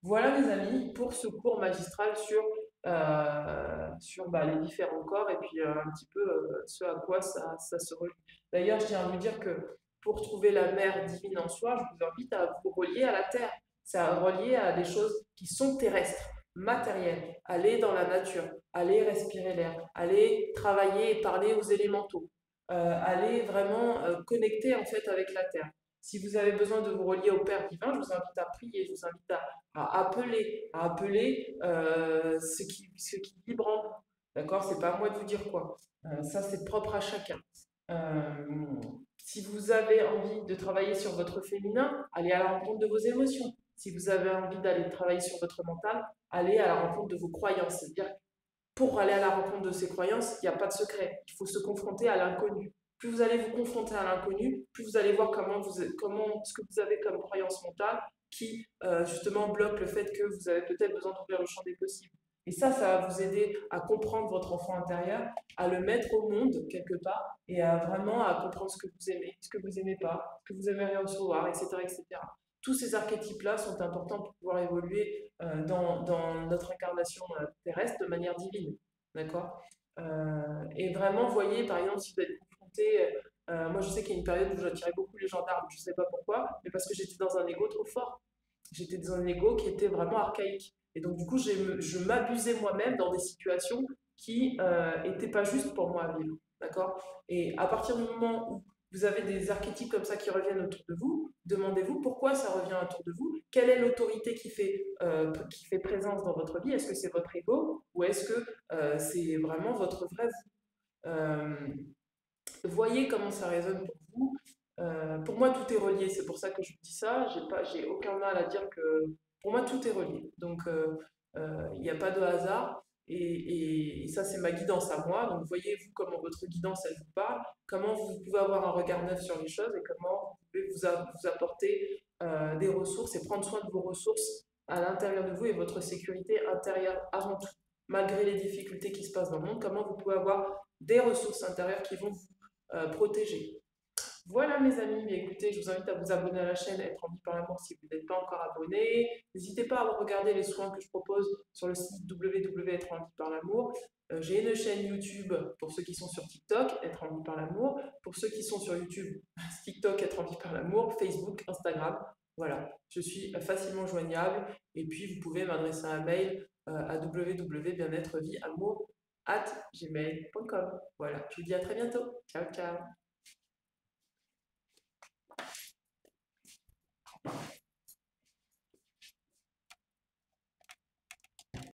Speaker 1: Voilà mes amis pour ce cours magistral sur les différents corps et puis un petit peu ce à quoi ça se relie. D'ailleurs, je tiens à vous dire que pour trouver la mère divine en soi, je vous invite à vous relier à la terre. C'est à relier à des choses qui sont terrestres, matérielles. Aller dans la nature, aller respirer l'air, aller travailler et parler aux élémentaux, aller vraiment connecter en fait avec la terre. Si vous avez besoin de vous relier au Père divin, je vous invite à prier, je vous invite à appeler ce qui vibre en vous. D'accord? C'est pas à moi de vous dire quoi. Ça, c'est propre à chacun. Si vous avez envie de travailler sur votre féminin, allez à la rencontre de vos émotions. Si vous avez envie d'aller travailler sur votre mental, allez à la rencontre de vos croyances. C'est-à-dire, pour aller à la rencontre de ces croyances, il n'y a pas de secret. Il faut se confronter à l'inconnu. Plus vous allez vous confronter à l'inconnu, plus vous allez voir ce que vous avez comme croyance mentale qui justement bloque le fait que vous avez peut-être besoin d'ouvrir le champ des possibles. Et ça va vous aider à comprendre votre enfant intérieur, à le mettre au monde quelque part et à vraiment à comprendre ce que vous aimez, ce que vous n'aimez pas, ce que vous aimeriez recevoir, etc., etc. Tous ces archétypes-là sont importants pour pouvoir évoluer dans notre incarnation terrestre de manière divine. D'accord? Et vraiment, voyez, par exemple, si vous êtes confronté, moi je sais qu'il y a une période où j'attirais beaucoup les gendarmes, je ne sais pas pourquoi, mais parce que j'étais dans un ego trop fort. J'étais dans un ego qui était vraiment archaïque. Et donc, du coup, je m'abusais moi-même dans des situations qui n'étaient pas justes pour moi à vivre. D'accord? Et à partir du moment où vous avez des archétypes comme ça qui reviennent autour de vous, demandez-vous pourquoi ça revient autour de vous, quelle est l'autorité qui fait présence dans votre vie, est-ce que c'est votre ego ou est-ce que c'est vraiment votre vrai vous? Voyez comment ça résonne pour vous. Pour moi, tout est relié, c'est pour ça que je vous dis ça. J'ai aucun mal à dire que pour moi, tout est relié. Donc, il n'y a pas de hasard. Et ça, c'est ma guidance à moi. Donc, voyez-vous comment votre guidance, elle vous parle, comment vous pouvez avoir un regard neuf sur les choses et comment vous pouvez vous apporter des ressources et prendre soin de vos ressources à l'intérieur de vous et votre sécurité intérieure avant tout. Malgré les difficultés qui se passent dans le monde, comment vous pouvez avoir des ressources intérieures qui vont vous protéger. Voilà mes amis, mais écoutez, je vous invite à vous abonner à la chaîne Être en vie par l'amour si vous n'êtes pas encore abonné. N'hésitez pas à regarder les soins que je propose sur le site www.être en vie par l'amour. J'ai une chaîne YouTube pour ceux qui sont sur TikTok, Être en vie par l'amour. Pour ceux qui sont sur YouTube, TikTok, Être en vie par l'amour, Facebook, Instagram. Voilà, je suis facilement joignable et puis vous pouvez m'adresser un mail à www.bien-être-vie-amour@gmail.com. Voilà, je vous dis à très bientôt. Ciao, ciao.